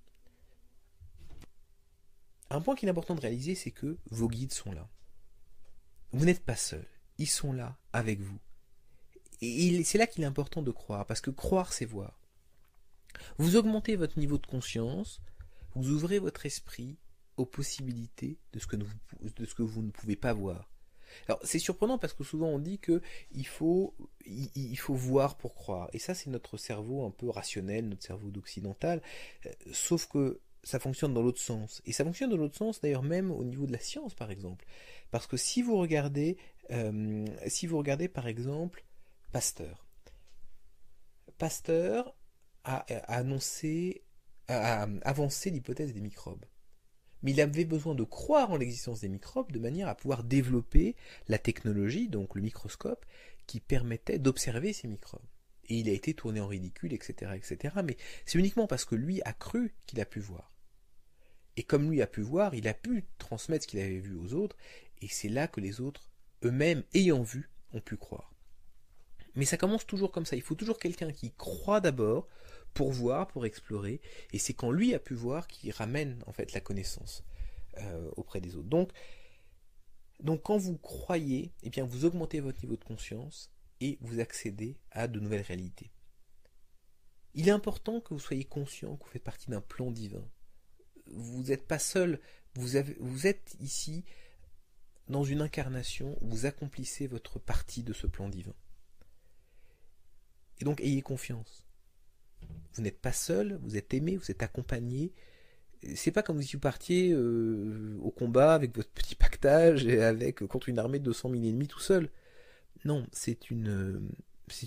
Un point qu'il est important de réaliser, c'est que vos guides sont là. Vous n'êtes pas seul, ils sont là avec vous. Et c'est là qu'il est important de croire, parce que croire, c'est voir. Vous augmentez votre niveau de conscience, vous ouvrez votre esprit aux possibilités de ce que vous ne pouvez pas voir. Alors c'est surprenant parce que souvent on dit que il faut voir pour croire. Et ça c'est notre cerveau un peu rationnel, notre cerveau d'occidental, sauf que ça fonctionne dans l'autre sens. Et ça fonctionne dans l'autre sens d'ailleurs même au niveau de la science par exemple. Parce que si vous regardez par exemple Pasteur. Pasteur a avancé l'hypothèse des microbes. Mais il avait besoin de croire en l'existence des microbes de manière à pouvoir développer la technologie, donc le microscope, qui permettait d'observer ces microbes. Et il a été tourné en ridicule, etc., etc. Mais c'est uniquement parce que lui a cru qu'il a pu voir. Et comme lui a pu voir, il a pu transmettre ce qu'il avait vu aux autres, et c'est là que les autres, eux-mêmes, ayant vu, ont pu croire. Mais ça commence toujours comme ça. Il faut toujours quelqu'un qui croit d'abord pour voir, pour explorer. Et c'est quand lui a pu voir qu'il ramène en fait la connaissance auprès des autres. Donc quand vous croyez, eh bien vous augmentez votre niveau de conscience et vous accédez à de nouvelles réalités. Il est important que vous soyez conscient que vous faites partie d'un plan divin. Vous n'êtes pas seul. Vous êtes ici dans une incarnation où vous accomplissez votre partie de ce plan divin. Et donc ayez confiance. Vous n'êtes pas seul, vous êtes aimé, vous êtes accompagné. C'est pas comme si vous partiez au combat avec votre petit pactage et contre une armée de 200 000 ennemis tout seul. Non, c'est une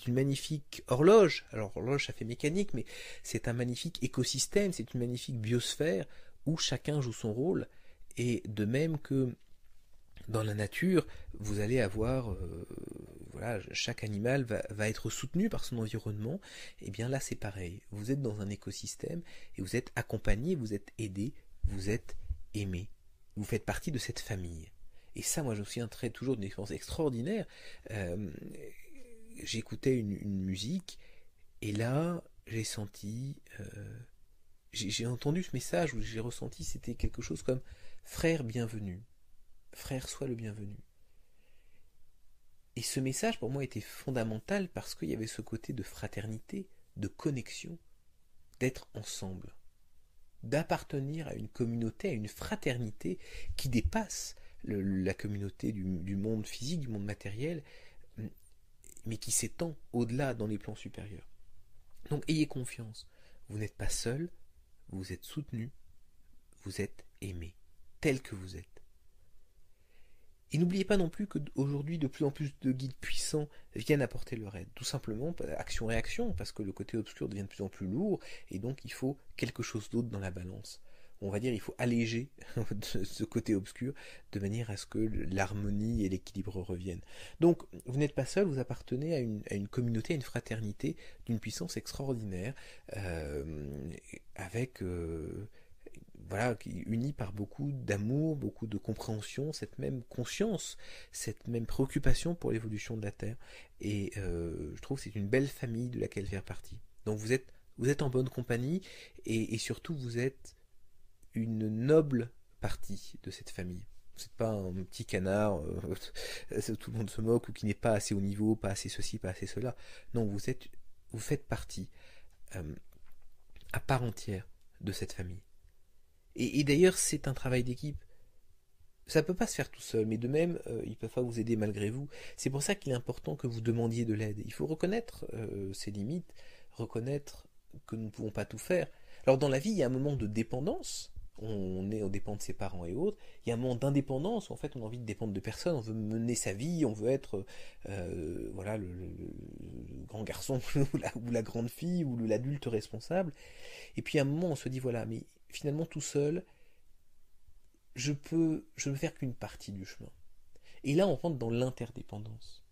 magnifique horloge. Alors horloge ça fait mécanique, mais c'est un magnifique écosystème, c'est une magnifique biosphère où chacun joue son rôle. Et de même que dans la nature, vous allez avoir, chaque animal va être soutenu par son environnement. Et bien là, c'est pareil. Vous êtes dans un écosystème et vous êtes accompagné, vous êtes aidé, vous êtes aimé. Vous faites partie de cette famille. Et ça, moi, je me souviendrai toujours d'une expérience extraordinaire. J'écoutais une musique et là, j'ai senti, j'ai entendu ce message où j'ai ressenti, c'était quelque chose comme frère bienvenu. Frère, sois le bienvenu. Et ce message pour moi était fondamental parce qu'il y avait ce côté de fraternité, de connexion, d'être ensemble, d'appartenir à une communauté, à une fraternité qui dépasse la communauté du monde physique, du monde matériel, mais qui s'étend au-delà dans les plans supérieurs. Donc ayez confiance, vous n'êtes pas seul, vous êtes soutenu, vous êtes aimé, tel que vous êtes. Et n'oubliez pas non plus qu'aujourd'hui, de plus en plus de guides puissants viennent apporter leur aide. Tout simplement, action-réaction, parce que le côté obscur devient de plus en plus lourd, et donc il faut quelque chose d'autre dans la balance. On va dire il faut alléger ce côté obscur, de manière à ce que l'harmonie et l'équilibre reviennent. Donc, vous n'êtes pas seul, vous appartenez à une communauté, à une fraternité d'une puissance extraordinaire, avec... unis par beaucoup d'amour, beaucoup de compréhension, cette même conscience, cette même préoccupation pour l'évolution de la Terre. Et je trouve que c'est une belle famille de laquelle faire partie. Donc vous êtes en bonne compagnie et surtout vous êtes une noble partie de cette famille. Vous n'êtes pas un petit canard, tout le monde se moque, ou qui n'est pas assez haut niveau, pas assez ceci, pas assez cela. Non, vous faites partie à part entière de cette famille. Et d'ailleurs, c'est un travail d'équipe. ça peut pas se faire tout seul, mais de même, ils peuvent pas vous aider malgré vous. C'est pour ça qu'il est important que vous demandiez de l'aide. Il faut reconnaître ses limites, reconnaître que nous ne pouvons pas tout faire. Alors dans la vie, il y a un moment de dépendance. On dépend de ses parents et autres. Il y a un moment d'indépendance où en fait on a envie de dépendre de personne. On veut mener sa vie, on veut être voilà le grand garçon ou la grande fille ou l'adulte responsable. Et puis à un moment on se dit voilà, mais finalement tout seul, je ne faire qu'une partie du chemin. Et là, on rentre dans l'interdépendance.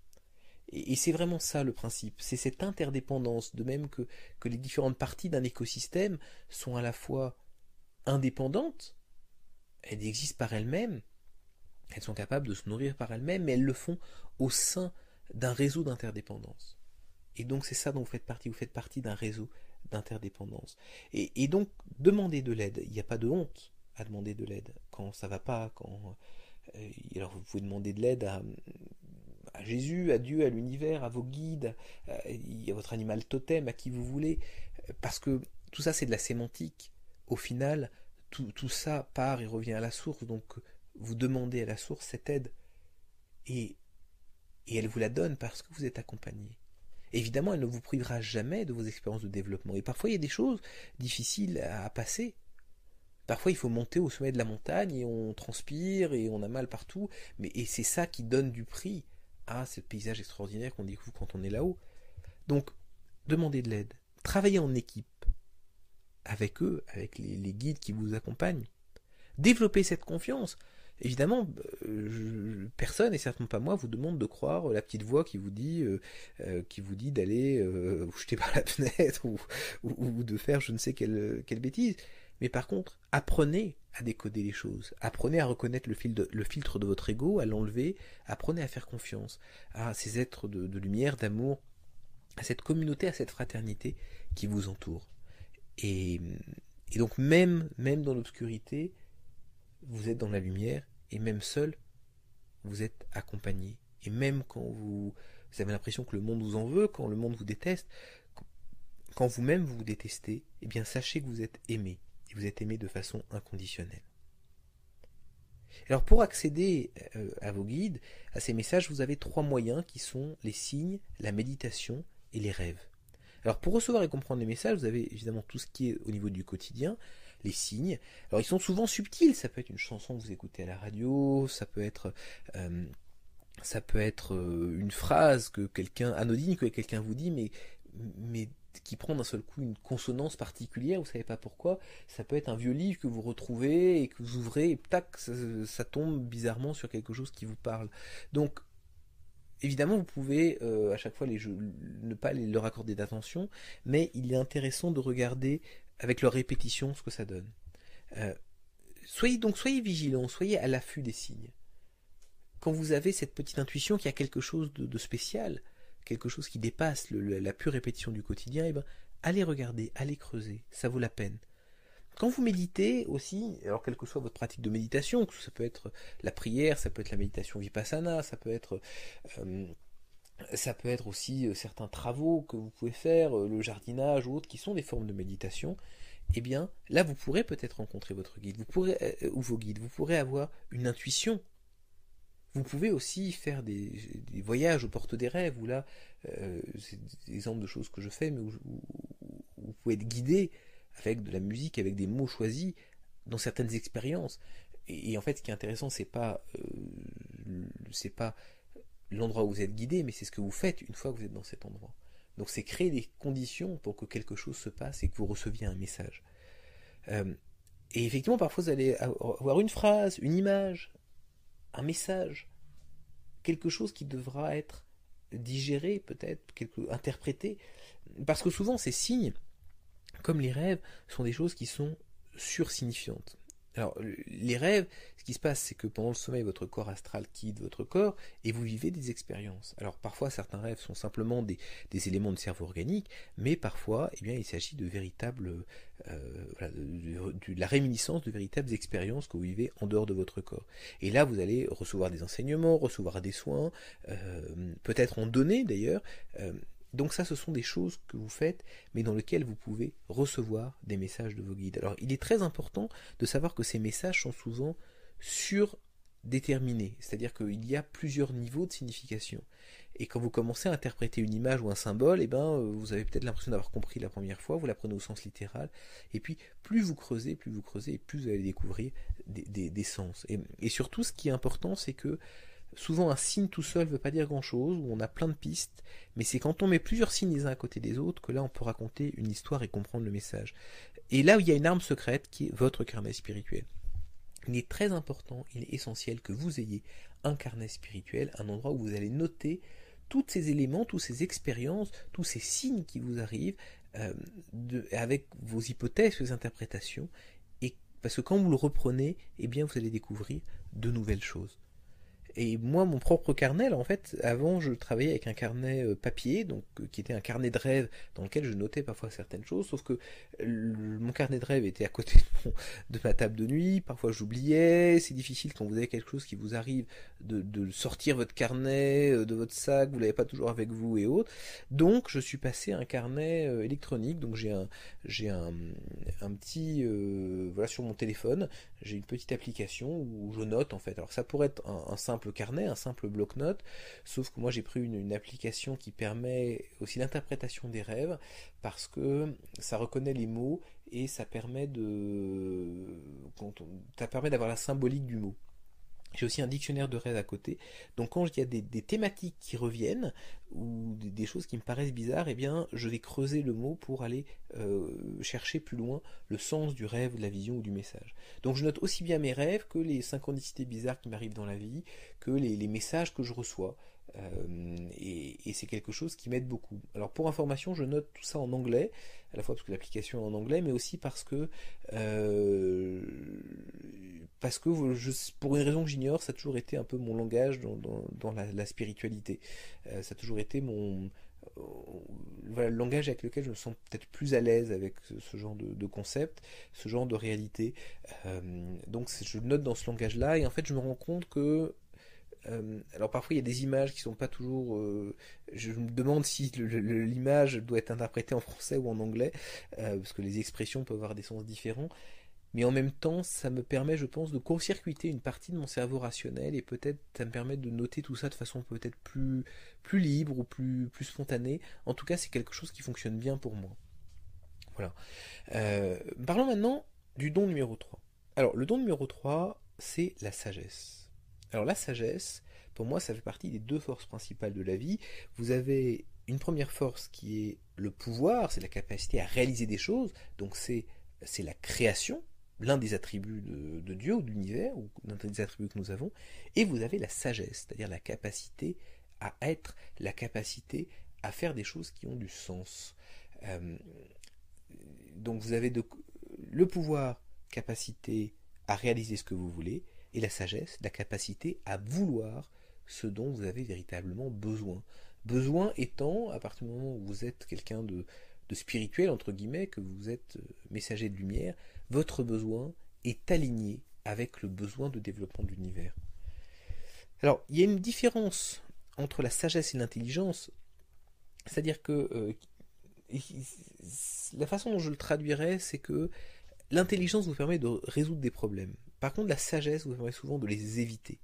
Et c'est vraiment ça le principe. C'est cette interdépendance, de même que les différentes parties d'un écosystème sont à la fois indépendantes, elles existent par elles-mêmes, elles sont capables de se nourrir par elles-mêmes, mais elles le font au sein d'un réseau d'interdépendance. Et donc c'est ça dont vous faites partie d'un réseau d'interdépendance. Et donc, demandez de l'aide, il n'y a pas de honte à demander de l'aide quand ça va pas, alors vous pouvez demander de l'aide à Jésus, à Dieu, à l'univers, à vos guides, à votre animal totem, à qui vous voulez, parce que tout ça c'est de la sémantique. Au final, tout ça part et revient à la source, donc vous demandez à la source cette aide, et elle vous la donne parce que vous êtes accompagné. Évidemment, elle ne vous privera jamais de vos expériences de développement, et parfois il y a des choses difficiles à passer. Parfois, il faut monter au sommet de la montagne et on transpire et on a mal partout. Et c'est ça qui donne du prix à ce paysage extraordinaire qu'on découvre quand on est là-haut. Donc, demandez de l'aide. Travaillez en équipe avec eux, avec les guides qui vous accompagnent. Développez cette confiance. Évidemment, personne, et certainement pas moi, vous demande de croire la petite voix qui vous dit d'aller vous jeter par la fenêtre ou de faire je ne sais quelle bêtise. Mais par contre, apprenez à décoder les choses. Apprenez à reconnaître le filtre de votre ego, à l'enlever. Apprenez à faire confiance à ces êtres de lumière, d'amour, à cette communauté, à cette fraternité qui vous entoure. Et donc même dans l'obscurité, vous êtes dans la lumière, et même seul, vous êtes accompagné. Et même quand vous avez l'impression que le monde vous en veut, quand le monde vous déteste, quand vous-même vous détestez, eh bien sachez que vous êtes aimé. Et vous êtes aimé de façon inconditionnelle. Alors pour accéder à vos guides, à ces messages, vous avez 3 moyens qui sont les signes, la méditation et les rêves. Alors pour recevoir et comprendre les messages, vous avez évidemment tout ce qui est au niveau du quotidien, les signes. Alors ils sont souvent subtils, ça peut être une chanson que vous écoutez à la radio, ça peut être une phrase que anodine que quelqu'un vous dit, mais qui prend d'un seul coup une consonance particulière, vous savez pas pourquoi. Ça peut être un vieux livre que vous retrouvez et que vous ouvrez et tac, ça tombe bizarrement sur quelque chose qui vous parle. Donc évidemment, vous pouvez à chaque fois ne pas leur accorder d'attention, mais il est intéressant de regarder avec leur répétition ce que ça donne. Soyez vigilants, soyez à l'affût des signes. Quand vous avez cette petite intuition qu'il y a quelque chose de spécial, quelque chose qui dépasse la pure répétition du quotidien, eh ben, allez regarder, allez creuser, ça vaut la peine. Quand vous méditez aussi, alors quelle que soit votre pratique de méditation, ça peut être la prière, ça peut être la méditation vipassana, ça peut être aussi certains travaux que vous pouvez faire, le jardinage ou autres, qui sont des formes de méditation, eh bien là vous pourrez peut-être rencontrer votre guide, ou vos guides, vous pourrez avoir une intuition. Vous pouvez aussi faire des voyages aux portes des rêves, où là, c'est des exemples de choses que je fais, mais où vous pouvez être guidé avec de la musique, avec des mots choisis, dans certaines expériences. Et en fait, ce qui est intéressant, c'est pas l'endroit où vous êtes guidé, mais c'est ce que vous faites une fois que vous êtes dans cet endroit. Donc c'est créer des conditions pour que quelque chose se passe et que vous receviez un message. Et effectivement, parfois, vous allez avoir une phrase, une image, un message, quelque chose qui devra être digéré, peut-être, interprété, parce que souvent ces signes, comme les rêves, sont des choses qui sont sursignifiantes. Alors, les rêves, ce qui se passe, c'est que pendant le sommeil, votre corps astral quitte votre corps et vous vivez des expériences. Alors, parfois, certains rêves sont simplement des éléments de cerveau organique, mais parfois, eh bien, il s'agit de véritables, de la réminiscence de véritables expériences que vous vivez en dehors de votre corps. Et là, vous allez recevoir des enseignements, recevoir des soins, peut-être en donner d'ailleurs. Donc ça, ce sont des choses que vous faites, mais dans lesquelles vous pouvez recevoir des messages de vos guides. Alors, il est très important de savoir que ces messages sont souvent déterminé, c'est-à-dire qu'il y a plusieurs niveaux de signification. Et quand vous commencez à interpréter une image ou un symbole, vous avez peut-être l'impression d'avoir compris la première fois, vous la prenez au sens littéral, et puis plus vous creusez, et plus vous allez découvrir des sens. Et surtout, ce qui est important, c'est que souvent un signe tout seul ne veut pas dire grand-chose, où on a plein de pistes, mais c'est quand on met plusieurs signes les uns à côté des autres que là on peut raconter une histoire et comprendre le message. Et là où il y a une arme secrète qui est votre carnet spirituel. Il est très important, il est essentiel que vous ayez un carnet spirituel, un endroit où vous allez noter tous ces éléments, toutes ces expériences, tous ces signes qui vous arrivent, avec vos hypothèses, vos interprétations, et parce que quand vous le reprenez, eh bien vous allez découvrir de nouvelles choses. Et moi, mon propre carnet, en fait, avant, je travaillais avec un carnet papier, donc qui était un carnet de rêve dans lequel je notais parfois certaines choses, sauf que mon carnet de rêve était à côté de ma table de nuit, parfois j'oubliais, c'est difficile quand vous avez quelque chose qui vous arrive de sortir votre carnet de votre sac, vous l'avez pas toujours avec vous et autres. Donc, je suis passé à un carnet électronique, donc j'ai un petit, voilà, sur mon téléphone, j'ai une petite application où je note en fait. Alors ça pourrait être un simple carnet, un simple bloc-notes, sauf que moi j'ai pris une application qui permet aussi l'interprétation des rêves, parce que ça reconnaît les mots et ça permet ça permet d'avoir la symbolique du mot. J'ai aussi un dictionnaire de rêves à côté. Donc quand il y a des thématiques qui reviennent ou des choses qui me paraissent bizarres, eh bien je vais creuser le mot pour aller chercher plus loin le sens du rêve, de la vision ou du message. Donc je note aussi bien mes rêves que les synchronicités bizarres qui m'arrivent dans la vie, que les messages que je reçois. Et c'est quelque chose qui m'aide beaucoup. Alors pour information, je note tout ça en anglais, à la fois parce que l'application est en anglais, mais aussi parce que pour une raison que j'ignore, ça a toujours été un peu mon langage dans la spiritualité. Ça a toujours été voilà, le langage avec lequel je me sens peut-être plus à l'aise avec ce genre de concept, ce genre de réalité. Donc je note dans ce langage-là, et en fait je me rends compte que alors parfois il y a des images qui sont pas toujours. Je me demande si l'image doit être interprétée en français ou en anglais, parce que les expressions peuvent avoir des sens différents. Mais en même temps, ça me permet, je pense, de court-circuiter une partie de mon cerveau rationnel, et peut-être ça me permet de noter tout ça de façon peut-être plus libre ou plus spontanée. En tout cas, c'est quelque chose qui fonctionne bien pour moi. Voilà. Parlons maintenant du don numéro 3. Alors, le don numéro 3, c'est la sagesse. Alors, la sagesse, pour moi, ça fait partie des deux forces principales de la vie. Vous avez une première force qui est le pouvoir, c'est la capacité à réaliser des choses, donc c'est la création, l'un des attributs de Dieu ou de l'univers, ou l'un des attributs que nous avons, et vous avez la sagesse, c'est-à-dire la capacité à être, la capacité à faire des choses qui ont du sens. Donc vous avez le pouvoir, capacité à réaliser ce que vous voulez, et la sagesse, la capacité à vouloir ce dont vous avez véritablement besoin. Besoin étant, à partir du moment où vous êtes quelqu'un de spirituel, entre guillemets, que vous êtes messager de lumière, votre besoin est aligné avec le besoin de développement de l'univers. Alors, il y a une différence entre la sagesse et l'intelligence, c'est-à-dire que la façon dont je le traduirais, c'est que l'intelligence vous permet de résoudre des problèmes. Par contre, la sagesse vous permet souvent de les éviter.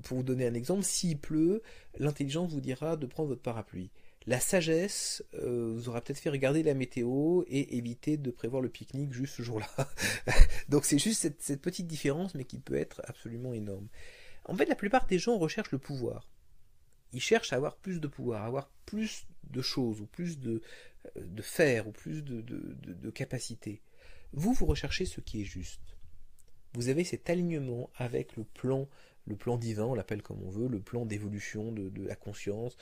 Pour vous donner un exemple, s'il pleut, l'intelligence vous dira de prendre votre parapluie. La sagesse vous aura peut-être fait regarder la météo et éviter de prévoir le pique-nique juste ce jour-là. Donc c'est juste cette petite différence, mais qui peut être absolument énorme. En fait, la plupart des gens recherchent le pouvoir. Ils cherchent à avoir plus de pouvoir, à avoir plus de choses, ou plus de faire, ou plus de capacités. Vous recherchez ce qui est juste. Vous avez cet alignement avec le plan divin, on l'appelle comme on veut, le plan d'évolution de la conscience,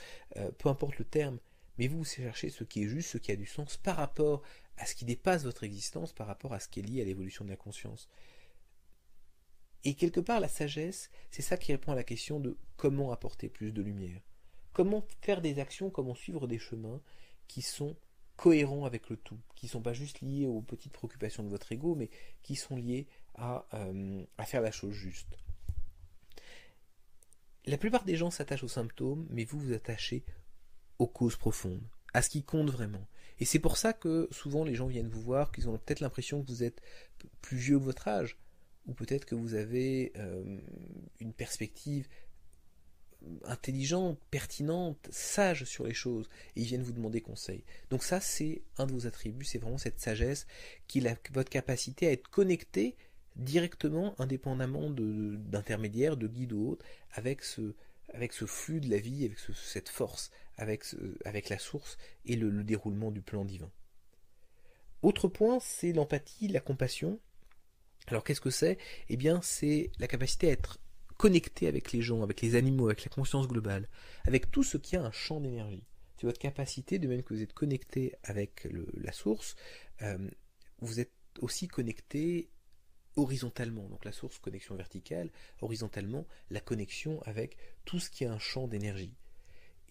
peu importe le terme, mais vous cherchez ce qui est juste, ce qui a du sens par rapport à ce qui dépasse votre existence, par rapport à ce qui est lié à l'évolution de la conscience. Et quelque part, la sagesse, c'est ça qui répond à la question de comment apporter plus de lumière. Comment faire des actions, comment suivre des chemins qui sont cohérents avec le tout, qui ne sont pas juste liés aux petites préoccupations de votre ego, mais qui sont liés à faire la chose juste. La plupart des gens s'attachent aux symptômes, mais vous vous attachez aux causes profondes, à ce qui compte vraiment. Et c'est pour ça que souvent les gens viennent vous voir, qu'ils ont peut-être l'impression que vous êtes plus vieux que votre âge. ou peut-être que vous avez une perspective intelligente, pertinente, sage sur les choses, et ils viennent vous demander conseil. Donc ça, c'est un de vos attributs, c'est vraiment cette sagesse qui est votre capacité à être connecté directement, indépendamment d'intermédiaires, de guides ou autres, avec ce flux de la vie, avec cette force, avec la source et le déroulement du plan divin. Autre point, c'est l'empathie, la compassion. Alors qu'est-ce que c'est? Eh bien, c'est la capacité à être connecté avec les gens, avec les animaux, avec la conscience globale, avec tout ce qui a un champ d'énergie. C'est votre capacité, de même que vous êtes connecté avec la source, vous êtes aussi connecté horizontalement. Donc la source, connexion verticale, horizontalement, la connexion avec tout ce qui a un champ d'énergie.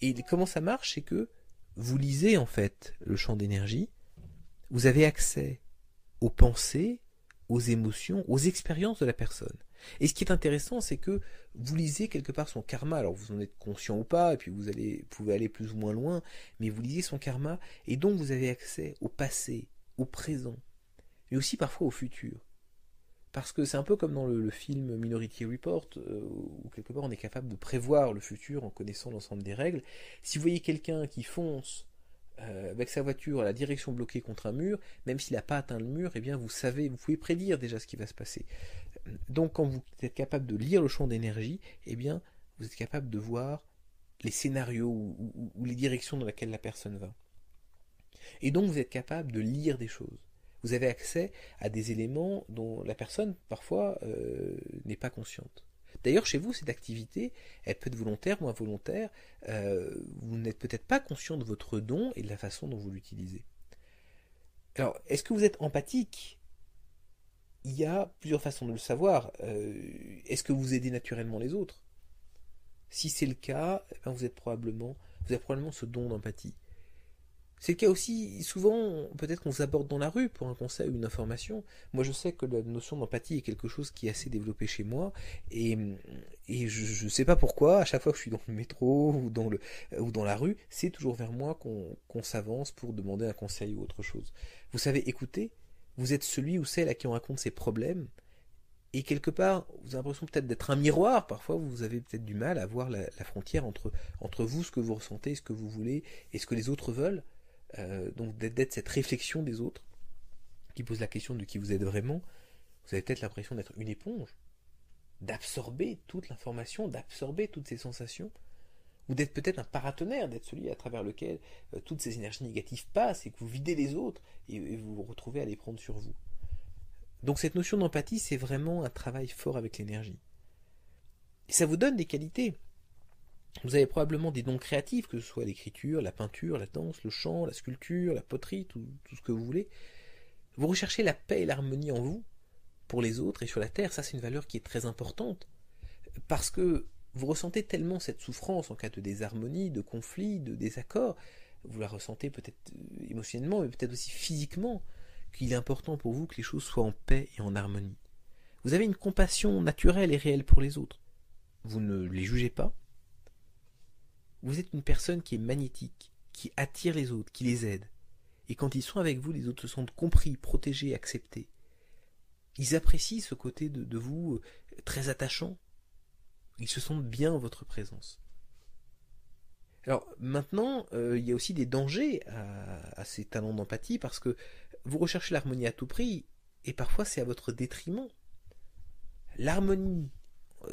Et comment ça marche? C'est que vous lisez en fait le champ d'énergie, vous avez accès aux pensées, aux émotions, aux expériences de la personne. Et ce qui est intéressant, c'est que vous lisez quelque part son karma, alors vous en êtes conscient ou pas, et puis vous pouvez aller plus ou moins loin, mais vous lisez son karma, et donc vous avez accès au passé, au présent, mais aussi parfois au futur. Parce que c'est un peu comme dans le film Minority Report, où quelque part on est capable de prévoir le futur en connaissant l'ensemble des règles. Si vous voyez quelqu'un qui fonce avec sa voiture à la direction bloquée contre un mur, même s'il n'a pas atteint le mur, eh bien vous savez, vous pouvez prédire déjà ce qui va se passer. Donc quand vous êtes capable de lire le champ d'énergie, eh bien vous êtes capable de voir les scénarios ou les directions dans lesquelles la personne va. Et donc vous êtes capable de lire des choses. Vous avez accès à des éléments dont la personne parfois n'est pas consciente. D'ailleurs, chez vous, cette activité, elle peut être volontaire ou involontaire. Vous n'êtes peut-être pas conscient de votre don et de la façon dont vous l'utilisez. Alors, est-ce que vous êtes empathique? Il y a plusieurs façons de le savoir. Est-ce que vous aidez naturellement les autres? Si c'est le cas, vous avez probablement ce don d'empathie. C'est le cas aussi, souvent, peut-être qu'on vous aborde dans la rue pour un conseil ou une information. Moi, je sais que la notion d'empathie est quelque chose qui est assez développé chez moi, et je ne sais pas pourquoi, à chaque fois que je suis dans le métro ou dans la rue, c'est toujours vers moi qu'on s'avance pour demander un conseil ou autre chose. Vous savez écouter, vous êtes celui ou celle à qui on raconte ses problèmes, et quelque part, vous avez l'impression peut-être d'être un miroir, parfois vous avez peut-être du mal à voir la frontière entre vous, ce que vous ressentez, ce que vous voulez, et ce que les autres veulent. Donc d'être cette réflexion des autres qui pose la question de qui vous êtes vraiment. Vous avez peut-être l'impression d'être une éponge, d'absorber toute l'information, d'absorber toutes ces sensations, ou d'être peut-être un paratonnerre, d'être celui à travers lequel toutes ces énergies négatives passent et que vous videz les autres et vous vous retrouvez à les prendre sur vous. Donc cette notion d'empathie, c'est vraiment un travail fort avec l'énergie. Et ça vous donne des qualités. Vous avez probablement des dons créatifs, que ce soit l'écriture, la peinture, la danse, le chant, la sculpture, la poterie, tout ce que vous voulez. Vous recherchez la paix et l'harmonie en vous, pour les autres et sur la terre. Ça, c'est une valeur qui est très importante. Parce que vous ressentez tellement cette souffrance en cas de désharmonie, de conflit, de désaccord. Vous la ressentez peut-être émotionnellement, mais peut-être aussi physiquement, qu'il est important pour vous que les choses soient en paix et en harmonie. Vous avez une compassion naturelle et réelle pour les autres. Vous ne les jugez pas. Vous êtes une personne qui est magnétique, qui attire les autres, qui les aide. Et quand ils sont avec vous, les autres se sentent compris, protégés, acceptés. Ils apprécient ce côté de vous très attachant. Ils se sentent bien en votre présence. Alors maintenant, il y a aussi des dangers à ces talents d'empathie parce que vous recherchez l'harmonie à tout prix et parfois c'est à votre détriment. L'harmonie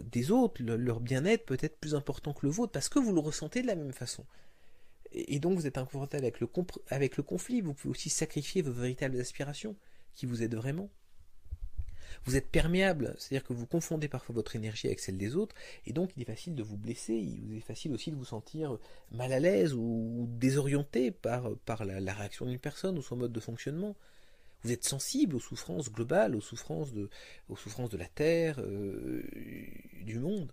des autres, leur bien-être peut être plus important que le vôtre parce que vous le ressentez de la même façon. Et donc vous êtes inconfortable avec le conflit, vous pouvez aussi sacrifier vos véritables aspirations qui vous aident vraiment. Vous êtes perméable, c'est-à-dire que vous confondez parfois votre énergie avec celle des autres, et donc il est facile de vous blesser, il est facile aussi de vous sentir mal à l'aise ou désorienté par la réaction d'une personne ou son mode de fonctionnement. Vous êtes sensible aux souffrances globales, aux souffrances de la terre, du monde.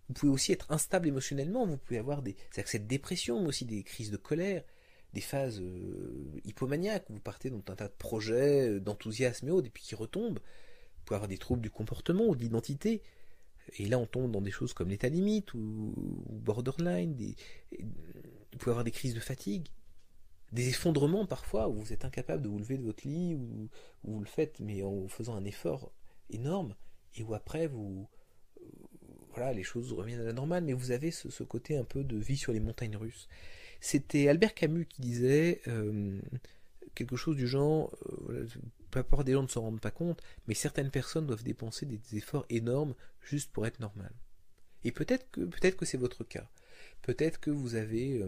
Vous pouvez aussi être instable émotionnellement, vous pouvez avoir des accès de dépression, mais aussi des crises de colère, des phases hypomaniaques, où vous partez dans un tas de projets, d'enthousiasme et autres, et puis qui retombent. Vous pouvez avoir des troubles du comportement ou de l'identité, et là on tombe dans des choses comme l'état limite ou borderline, vous pouvez avoir des crises de fatigue, des effondrements parfois, où vous êtes incapable de vous lever de votre lit, ou vous le faites, mais en faisant un effort énorme, et où après voilà, les choses reviennent à la normale, mais vous avez ce côté un peu de vie sur les montagnes russes. C'était Albert Camus qui disait quelque chose du genre, la plupart des gens ne s'en rendent pas compte, mais certaines personnes doivent dépenser des efforts énormes juste pour être normales. Et peut-être que c'est votre cas. Peut-être que vous avez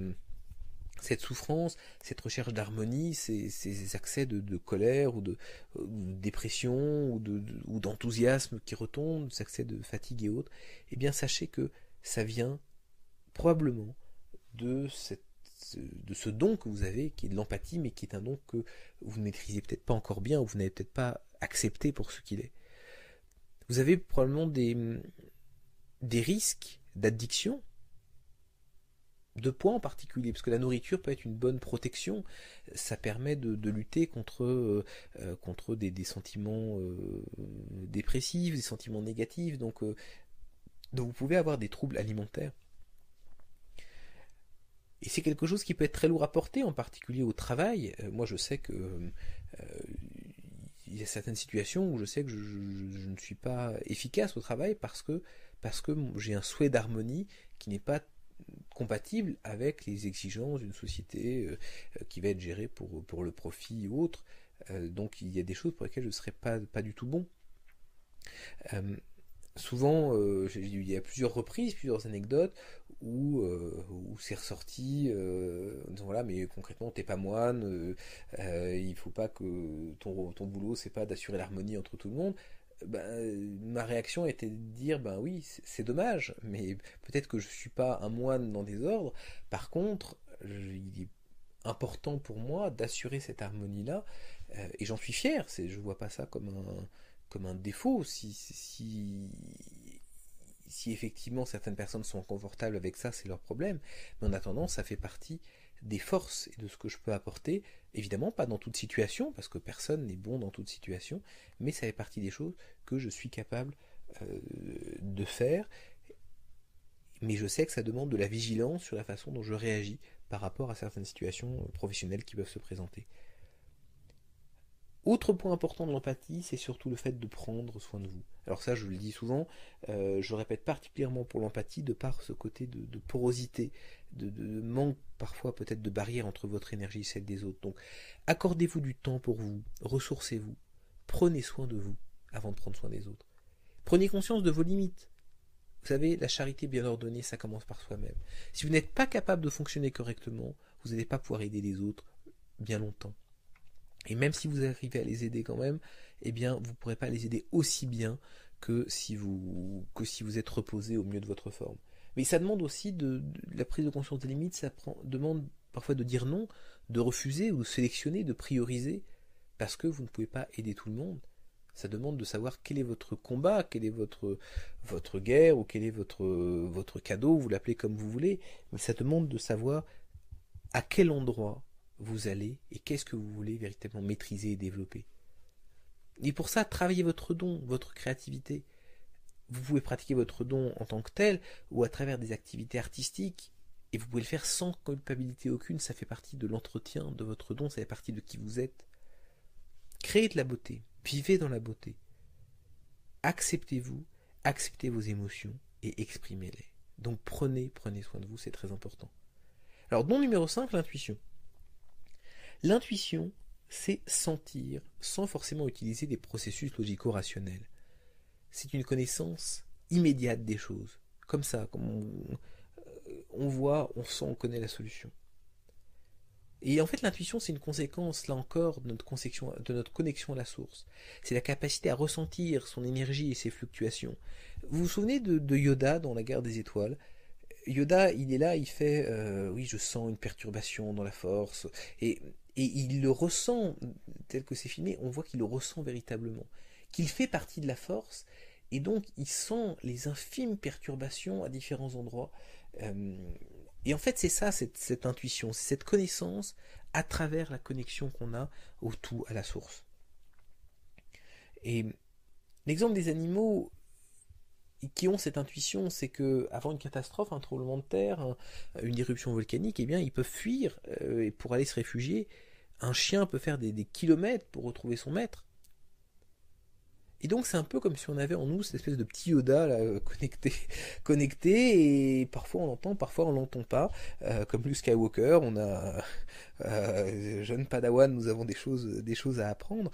cette souffrance, cette recherche d'harmonie, ces accès de colère ou de dépression ou d'enthousiasme qui retombent, ces accès de fatigue et autres, eh bien sachez que ça vient probablement de ce don que vous avez, qui est de l'empathie, mais qui est un don que vous ne maîtrisez peut-être pas encore bien, ou vous n'avez peut-être pas accepté pour ce qu'il est. Vous avez probablement des risques d'addiction, de poids en particulier, parce que la nourriture peut être une bonne protection, ça permet de lutter contre des sentiments dépressifs, des sentiments négatifs, donc vous pouvez avoir des troubles alimentaires. Et c'est quelque chose qui peut être très lourd à porter, en particulier au travail. Moi, je sais que il y a certaines situations où je sais que je ne suis pas efficace au travail parce que j'ai un souhait d'harmonie qui n'est pas compatible avec les exigences d'une société qui va être gérée pour le profit ou autre. Donc il y a des choses pour lesquelles je ne serais pas du tout bon. Souvent, il y a plusieurs reprises, plusieurs anecdotes où c'est ressorti en disant voilà, mais concrètement t'es pas moine, il faut pas que ton boulot c'est pas d'assurer l'harmonie entre tout le monde. Ma réaction était de dire ben oui, c'est dommage, mais peut-être que je suis pas un moine dans des ordres. Par contre, il est important pour moi d'assurer cette harmonie là, et j'en suis fier. Je vois pas ça comme un défaut. Si effectivement certaines personnes sont confortables avec ça, c'est leur problème. Mais en attendant, ça fait partie des forces et de ce que je peux apporter. Évidemment, pas dans toute situation, parce que personne n'est bon dans toute situation, mais ça fait partie des choses que je suis capable de faire. Mais je sais que ça demande de la vigilance sur la façon dont je réagis par rapport à certaines situations professionnelles qui peuvent se présenter. Autre point important de l'empathie, c'est surtout le fait de prendre soin de vous. Alors ça, je le dis souvent, je le répète particulièrement pour l'empathie, de par ce côté de porosité, de manque parfois peut-être de barrière entre votre énergie et celle des autres. Donc accordez-vous du temps pour vous, ressourcez-vous, prenez soin de vous avant de prendre soin des autres. Prenez conscience de vos limites. Vous savez, la charité bien ordonnée, ça commence par soi-même. Si vous n'êtes pas capable de fonctionner correctement, vous n'allez pas pouvoir aider les autres bien longtemps. Et même si vous arrivez à les aider quand même, eh bien, vous ne pourrez pas les aider aussi bien que si vous êtes reposé au mieux de votre forme. Mais ça demande aussi de la prise de conscience des limites, demande parfois de dire non, de refuser ou de sélectionner, de prioriser, parce que vous ne pouvez pas aider tout le monde. Ça demande de savoir quel est votre combat, quelle est votre guerre, ou quel est votre cadeau, vous l'appelez comme vous voulez, mais ça demande de savoir à quel endroit vous allez et qu'est-ce que vous voulez véritablement maîtriser et développer. Et pour ça, travaillez votre don, votre créativité. Vous pouvez pratiquer votre don en tant que tel ou à travers des activités artistiques, et vous pouvez le faire sans culpabilité aucune. Ça fait partie de l'entretien de votre don, ça fait partie de qui vous êtes. Créez de la beauté, vivez dans la beauté. Acceptez-vous, acceptez vos émotions et exprimez-les. Donc prenez soin de vous, c'est très important. Alors don numéro 5, l'intuition. L'intuition, c'est sentir sans forcément utiliser des processus logico-rationnels. C'est une connaissance immédiate des choses. Comme ça, comme on voit, on sent, on connaît la solution. Et en fait, l'intuition, c'est une conséquence, là encore, de notre connexion à la source. C'est la capacité à ressentir son énergie et ses fluctuations. Vous vous souvenez de Yoda dans la Guerre des Étoiles ? Yoda, il est là, il fait oui, je sens une perturbation dans la force, et il le ressent tel que c'est filmé, on voit qu'il le ressent véritablement, qu'il fait partie de la force, et donc il sent les infimes perturbations à différents endroits. Et en fait, c'est ça, cette intuition, c'est cette connaissance à travers la connexion qu'on a au tout, à la source. Et l'exemple des animaux qui ont cette intuition, c'est que avant une catastrophe, un tremblement de terre, une éruption volcanique, eh bien, ils peuvent fuir et pour aller se réfugier. Un chien peut faire des kilomètres pour retrouver son maître. Et donc c'est un peu comme si on avait en nous cette espèce de petit Yoda là, connecté, et parfois on l'entend, parfois on l'entend pas. Comme Luke Skywalker, on a jeune Padawan, nous avons des choses à apprendre.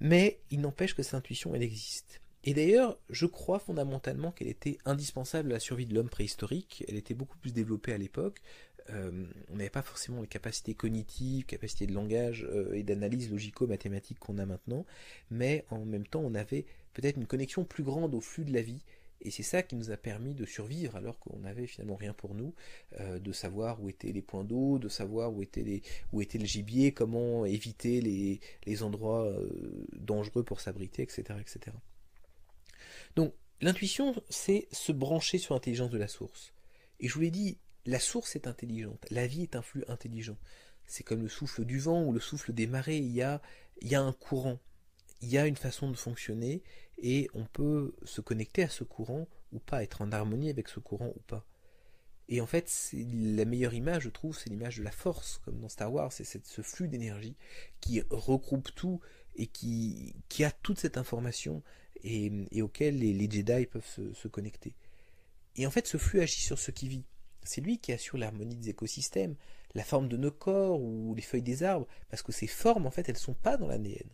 Mais il n'empêche que cette intuition, elle existe. Et d'ailleurs, je crois fondamentalement qu'elle était indispensable à la survie de l'homme préhistorique. Elle était beaucoup plus développée à l'époque. On n'avait pas forcément les capacités cognitives, capacités de langage et d'analyse logico-mathématique qu'on a maintenant, mais en même temps, on avait peut-être une connexion plus grande au flux de la vie. Et c'est ça qui nous a permis de survivre alors qu'on n'avait finalement rien pour nous, de savoir où étaient les points d'eau, de savoir où était le gibier, comment éviter les endroits dangereux pour s'abriter, etc., etc. Donc l'intuition, c'est se brancher sur l'intelligence de la source. Et je vous l'ai dit, la source est intelligente, la vie est un flux intelligent. C'est comme le souffle du vent ou le souffle des marées, il y a un courant, il y a une façon de fonctionner, et on peut se connecter à ce courant ou pas, être en harmonie avec ce courant ou pas. Et en fait, c'est la meilleure image, je trouve, c'est l'image de la force, comme dans Star Wars, c'est ce flux d'énergie qui regroupe tout et qui a toute cette information et auquel les Jedi peuvent se connecter. Et en fait, ce flux agit sur ce qui vit. C'est lui qui assure l'harmonie des écosystèmes, la forme de nos corps ou les feuilles des arbres, parce que ces formes, en fait, elles ne sont pas dans l'ADN.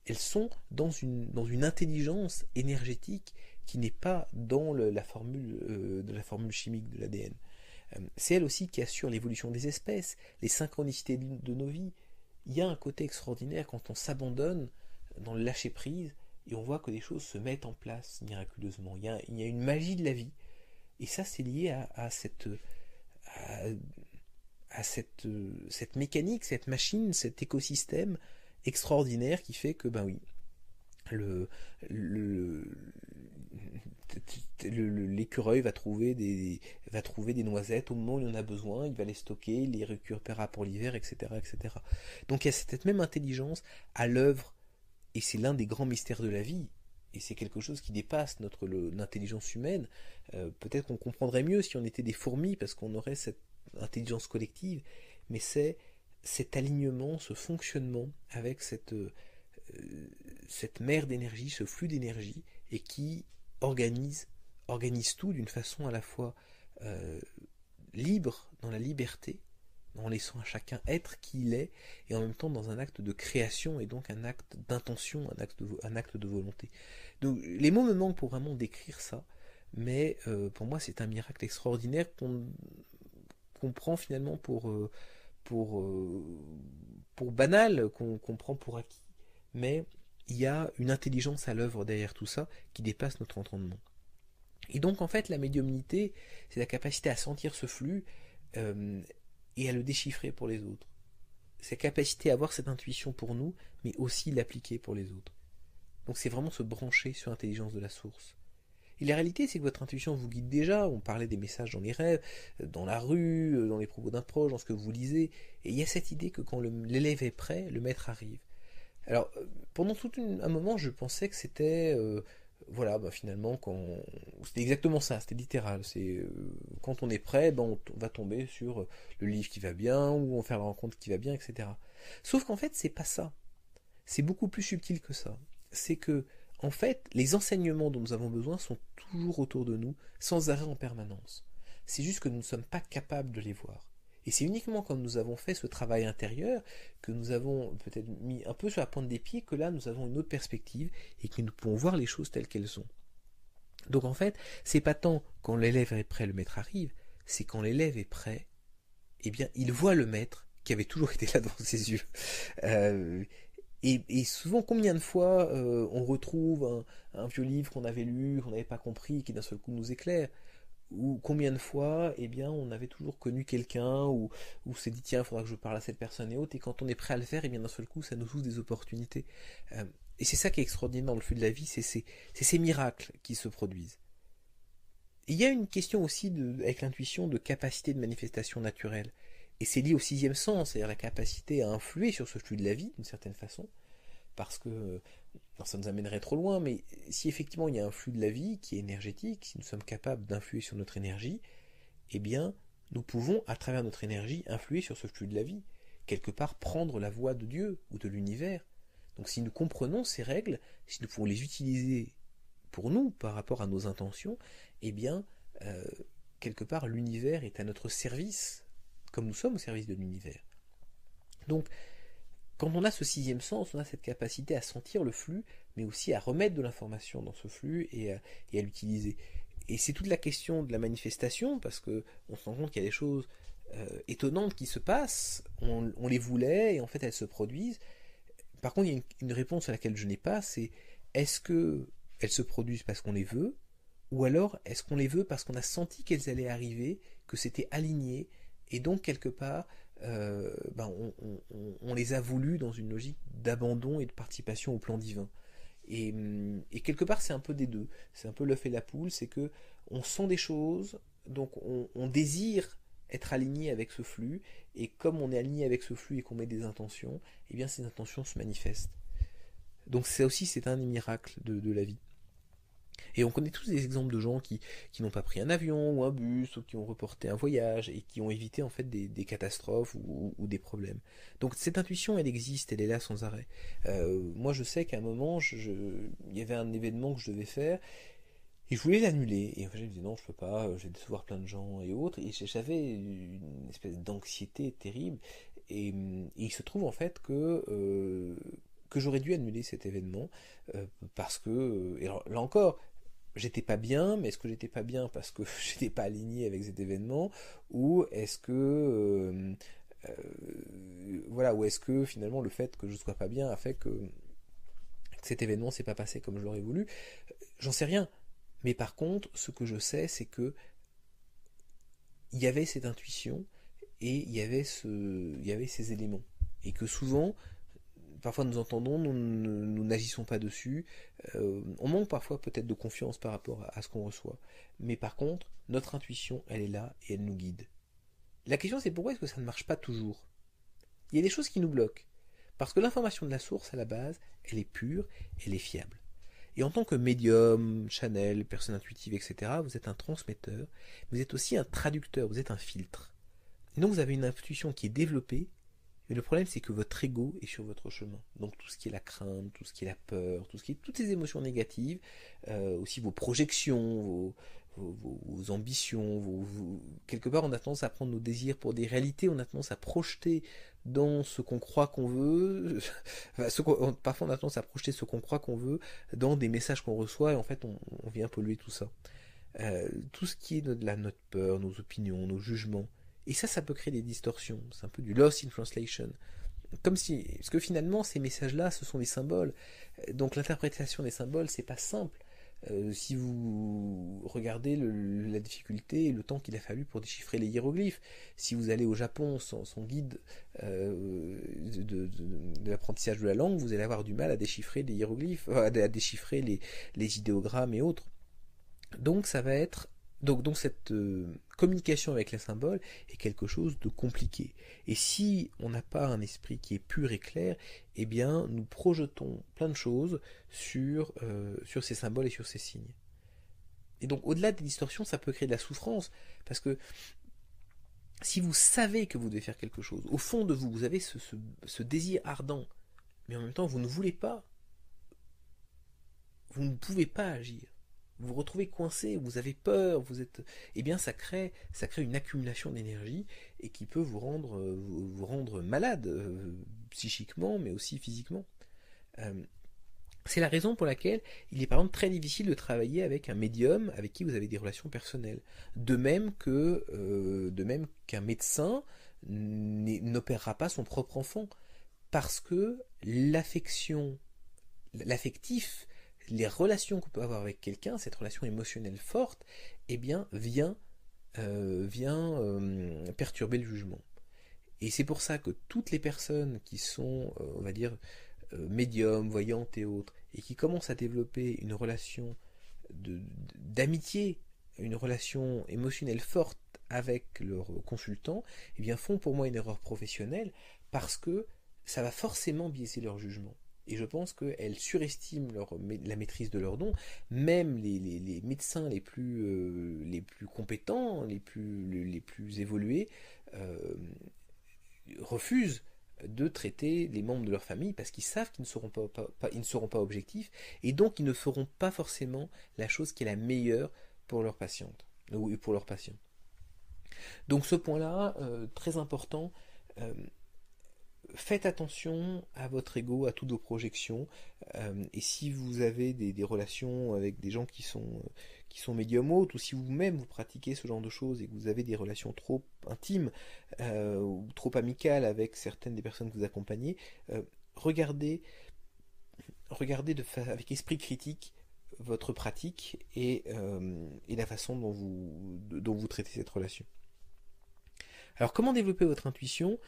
Elles sont dans une intelligence énergétique qui n'est pas dans la formule chimique de l'ADN. C'est elle aussi qui assure l'évolution des espèces, les synchronicités de nos vies. Il y a un côté extraordinaire quand on s'abandonne dans le lâcher-prise et on voit que les choses se mettent en place miraculeusement. Il y a une magie de la vie. Et ça, c'est lié à cette mécanique, cette machine, cet écosystème extraordinaire qui fait que, ben oui, l'écureuil va trouver des noisettes au moment où il en a besoin, il va les stocker, il les récupérera pour l'hiver, etc., etc. Donc il y a cette même intelligence à l'œuvre, et c'est l'un des grands mystères de la vie. Et c'est quelque chose qui dépasse l'intelligence humaine. Peut-être qu'on comprendrait mieux si on était des fourmis, parce qu'on aurait cette intelligence collective, mais c'est cet alignement, ce fonctionnement avec cette mer d'énergie, ce flux d'énergie, et qui organise tout d'une façon à la fois libre, dans la liberté, en laissant à chacun être qui il est, et en même temps dans un acte de création, et donc un acte d'intention, un acte de volonté. Donc les mots me manquent pour vraiment décrire ça, mais pour moi c'est un miracle extraordinaire qu'on prend finalement pour, pour banal, qu'on prend pour acquis. Mais il y a une intelligence à l'œuvre derrière tout ça qui dépasse notre entendement. Et donc en fait la médiumnité, c'est la capacité à sentir ce flux et à le déchiffrer pour les autres. C'est la capacité à avoir cette intuition pour nous, mais aussi l'appliquer pour les autres. Donc c'est vraiment se brancher sur l'intelligence de la source. Et la réalité, c'est que votre intuition vous guide déjà. On parlait des messages dans les rêves, dans la rue, dans les propos d'un proche, dans ce que vous lisez. Et il y a cette idée que quand l'élève est prêt, le maître arrive. Alors, pendant tout un moment, je pensais que c'était... voilà, bah finalement, c'était exactement ça, c'était littéral. C'est quand on est prêt, ben on va tomber sur le livre qui va bien, ou on va faire la rencontre qui va bien, etc. Sauf qu'en fait, c'est pas ça. C'est beaucoup plus subtil que ça. C'est que, en fait, les enseignements dont nous avons besoin sont toujours autour de nous, sans arrêt en permanence. C'est juste que nous ne sommes pas capables de les voir. Et c'est uniquement quand nous avons fait ce travail intérieur, que nous avons peut-être mis un peu sur la pointe des pieds, que là nous avons une autre perspective et que nous pouvons voir les choses telles qu'elles sont. Donc en fait, c'est pas tant quand l'élève est prêt, le maître arrive, c'est quand l'élève est prêt, eh bien il voit le maître qui avait toujours été là devant ses yeux. Et souvent, combien de fois on retrouve un vieux livre qu'on avait lu, qu'on n'avait pas compris, qui d'un seul coup nous éclaire, ou combien de fois, eh bien, on avait toujours connu quelqu'un, ou s'est dit, tiens, il faudra que je parle à cette personne et autres, et quand on est prêt à le faire, eh bien, d'un seul coup, ça nous ouvre des opportunités. Et c'est ça qui est extraordinaire dans le flux de la vie, c'est ces miracles qui se produisent. Et il y a une question aussi, avec l'intuition, de capacité de manifestation naturelle. Et c'est lié au sixième sens, c'est-à-dire la capacité à influer sur ce flux de la vie, d'une certaine façon, parce que alors ça nous amènerait trop loin, mais si effectivement il y a un flux de la vie qui est énergétique, si nous sommes capables d'influer sur notre énergie, eh bien nous pouvons, à travers notre énergie, influer sur ce flux de la vie, quelque part prendre la voix de Dieu ou de l'univers. Donc si nous comprenons ces règles, si nous pouvons les utiliser pour nous par rapport à nos intentions, eh bien, quelque part, l'univers est à notre service, comme nous sommes au service de l'univers. Donc, quand on a ce sixième sens, on a cette capacité à sentir le flux, mais aussi à remettre de l'information dans ce flux et à l'utiliser. Et c'est toute la question de la manifestation, parce que on se rend compte qu'il y a des choses étonnantes qui se passent, on les voulait, et en fait elles se produisent. Par contre, il y a une réponse à laquelle je n'ai pas, c'est est-ce qu'elles se produisent parce qu'on les veut, ou alors est-ce qu'on les veut parce qu'on a senti qu'elles allaient arriver, que c'était aligné, et donc quelque part, on les a voulu dans une logique d'abandon et de participation au plan divin. Et quelque part, c'est un peu des deux. C'est un peu l'œuf et la poule, c'est que on sent des choses, donc on désire être aligné avec ce flux, et comme on est aligné avec ce flux et qu'on met des intentions, eh bien ces intentions se manifestent. Donc ça aussi, c'est un des miracles de la vie. Et on connaît tous des exemples de gens qui n'ont pas pris un avion ou un bus ou qui ont reporté un voyage et qui ont évité en fait des catastrophes ou des problèmes. Donc cette intuition, elle existe, elle est là sans arrêt. Moi, je sais qu'à un moment, il y avait un événement que je devais faire et je voulais l'annuler. Et en fait, je me disais non, je peux pas, je vais décevoir plein de gens et autres. Et j'avais une espèce d'anxiété terrible. Et il se trouve en fait que j'aurais dû annuler cet événement parce que, et alors, là encore, j'étais pas bien, mais est-ce que j'étais pas bien parce que j'étais pas aligné avec cet événement, ou est-ce que voilà, ou est-ce que finalement le fait que je sois pas bien a fait que cet événement s'est pas passé comme je l'aurais voulu? J'en sais rien. Mais par contre, ce que je sais, c'est que il y avait cette intuition et il y avait ces éléments, et que souvent parfois nous entendons, nous n'agissons pas dessus. On manque parfois peut-être de confiance par rapport à ce qu'on reçoit. Mais par contre, notre intuition, elle est là et elle nous guide. La question c'est pourquoi est-ce que ça ne marche pas toujours? Il y a des choses qui nous bloquent. Parce que l'information de la source, à la base, elle est pure, elle est fiable. Et en tant que médium, channel, personne intuitive, etc., vous êtes un transmetteur, vous êtes aussi un traducteur, vous êtes un filtre. Et donc vous avez une intuition qui est développée. Mais le problème, c'est que votre ego est sur votre chemin. Donc tout ce qui est la crainte, tout ce qui est la peur, toutes ces émotions négatives, aussi vos projections, vos ambitions, quelque part on a tendance à prendre nos désirs pour des réalités, on a tendance à projeter dans ce qu'on croit qu'on veut, parfois on a tendance à projeter ce qu'on croit qu'on veut dans des messages qu'on reçoit, et en fait on vient polluer tout ça. Tout ce qui est notre peur, nos opinions, nos jugements. Et ça peut créer des distorsions. C'est un peu du loss in translation. Comme si, parce que finalement, ces messages-là, ce sont des symboles. Donc l'interprétation des symboles, c'est pas simple. Si vous regardez la difficulté et le temps qu'il a fallu pour déchiffrer les hiéroglyphes, si vous allez au Japon sans guide de l'apprentissage de la langue, vous allez avoir du mal à déchiffrer les hiéroglyphes, à déchiffrer les idéogrammes et autres. Donc ça va être donc cette communication avec les symboles est quelque chose de compliqué. Et si on n'a pas un esprit qui est pur et clair, eh bien nous projetons plein de choses sur ces symboles et sur ces signes. Et donc au-delà des distorsions, ça peut créer de la souffrance, parce que si vous savez que vous devez faire quelque chose, au fond de vous, vous avez ce désir ardent, mais en même temps vous ne voulez pas, vous ne pouvez pas agir. Vous vous retrouvez coincé, vous avez peur, eh bien ça crée une accumulation d'énergie et qui peut vous rendre malade psychiquement, mais aussi physiquement. C'est la raison pour laquelle il est par exemple très difficile de travailler avec un médium avec qui vous avez des relations personnelles. De même qu'un médecin n'opérera pas son propre enfant, parce que l'affectif, les relations qu'on peut avoir avec quelqu'un, cette relation émotionnelle forte, eh bien, vient perturber le jugement. Et c'est pour ça que toutes les personnes qui sont, on va dire, médiums, voyantes et autres, et qui commencent à développer une relation d'amitié, une relation émotionnelle forte avec leur consultant, eh bien, font pour moi une erreur professionnelle, parce que ça va forcément biaiser leur jugement. Et je pense qu'elles surestiment la maîtrise de leurs dons. Même les médecins les plus compétents, les plus évolués, refusent de traiter les membres de leur famille parce qu'ils savent qu'ils ne seront ils ne seront pas objectifs et donc ils ne feront pas forcément la chose qui est la meilleure pour leur patiente ou pour leur patient. Donc ce point-là, très important, faites attention à votre ego, à toutes vos projections, et si vous avez des relations avec des gens qui sont médium hautes, ou si vous-même vous pratiquez ce genre de choses et que vous avez des relations trop intimes ou trop amicales avec certaines des personnes que vous accompagnez, regardez avec esprit critique votre pratique et la façon dont vous traitez cette relation. Alors comment développer votre intuition ?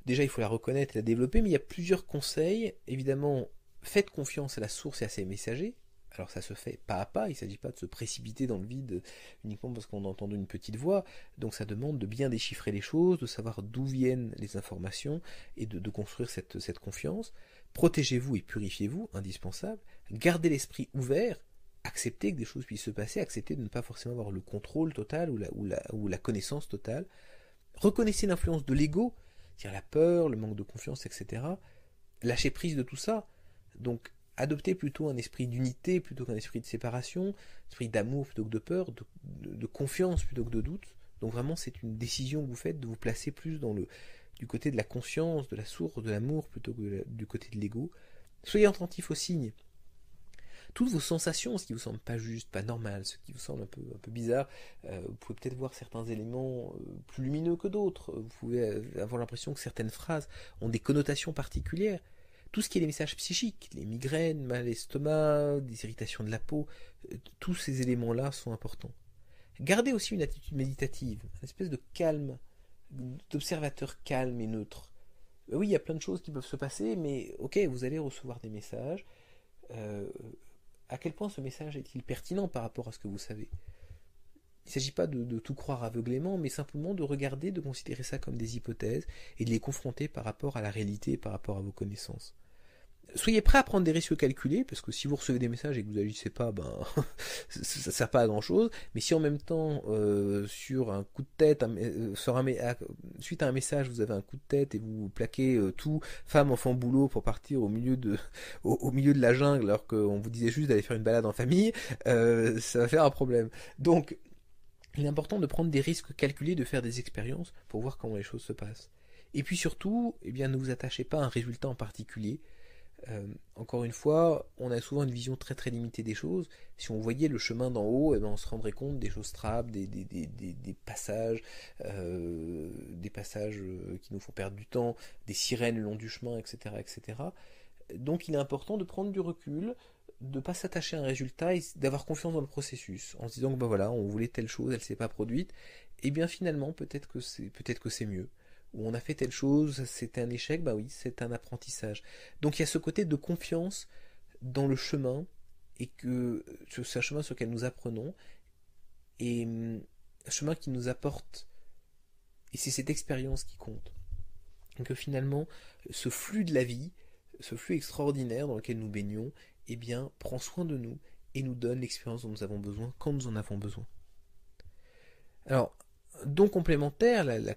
Déjà, il faut la reconnaître et la développer, mais il y a plusieurs conseils. Évidemment, faites confiance à la source et à ses messagers. Alors ça se fait pas à pas, il ne s'agit pas de se précipiter dans le vide uniquement parce qu'on a entendu une petite voix. Donc ça demande de bien déchiffrer les choses, de savoir d'où viennent les informations et de construire cette confiance. Protégez-vous et purifiez-vous, indispensable. Gardez l'esprit ouvert. Acceptez que des choses puissent se passer, acceptez de ne pas forcément avoir le contrôle total ou la connaissance totale. Reconnaissez l'influence de l'ego, c'est-à-dire la peur, le manque de confiance, etc. Lâchez prise de tout ça. Donc, adoptez plutôt un esprit d'unité plutôt qu'un esprit de séparation, un esprit d'amour plutôt que de peur, de confiance plutôt que de doute. Donc vraiment, c'est une décision que vous faites de vous placer plus du côté de la conscience, de la source, de l'amour, plutôt que du côté de l'ego. Soyez attentifs aux signes. Toutes vos sensations, ce qui vous semble pas juste, pas normal, ce qui vous semble un peu bizarre, vous pouvez peut-être voir certains éléments plus lumineux que d'autres, vous pouvez avoir l'impression que certaines phrases ont des connotations particulières. Tout ce qui est les messages psychiques, les migraines, mal à l'estomac, des irritations de la peau, tous ces éléments-là sont importants. Gardez aussi une attitude méditative, une espèce de calme, d'observateur calme et neutre. Oui, il y a plein de choses qui peuvent se passer, mais ok, vous allez recevoir des messages. À quel point ce message est-il pertinent par rapport à ce que vous savez ? Il ne s'agit pas de tout croire aveuglément, mais simplement de regarder, de considérer ça comme des hypothèses et de les confronter par rapport à la réalité, par rapport à vos connaissances. Soyez prêts à prendre des risques calculés, parce que si vous recevez des messages et que vous n'agissez pas, ça ne sert pas à grand chose. Mais si en même temps, sur un coup de tête, suite à un message, vous avez un coup de tête et vous plaquez tout, femme, enfant, boulot, pour partir au milieu de la jungle, alors qu'on vous disait juste d'aller faire une balade en famille, ça va faire un problème. Donc, il est important de prendre des risques calculés, de faire des expériences pour voir comment les choses se passent. Et puis surtout, ne vous attachez pas à un résultat en particulier. Encore une fois, on a souvent une vision très très limitée des choses. Si on voyait le chemin d'en haut, on se rendrait compte des choses trappes, des passages, qui nous font perdre du temps, des sirènes le long du chemin, etc., etc. Donc il est important de prendre du recul, de ne pas s'attacher à un résultat et d'avoir confiance dans le processus, en se disant que voilà, on voulait telle chose, elle ne s'est pas produite, et bien finalement peut-être que c'est mieux. Ou on a fait telle chose, c'était un échec, oui, c'est un apprentissage. Donc il y a ce côté de confiance dans le chemin, et que c'est un chemin sur lequel nous apprenons, et un chemin qui nous apporte, et c'est cette expérience qui compte. Donc finalement, ce flux de la vie, ce flux extraordinaire dans lequel nous baignons, prend soin de nous, et nous donne l'expérience dont nous avons besoin, quand nous en avons besoin. Alors, don complémentaire, la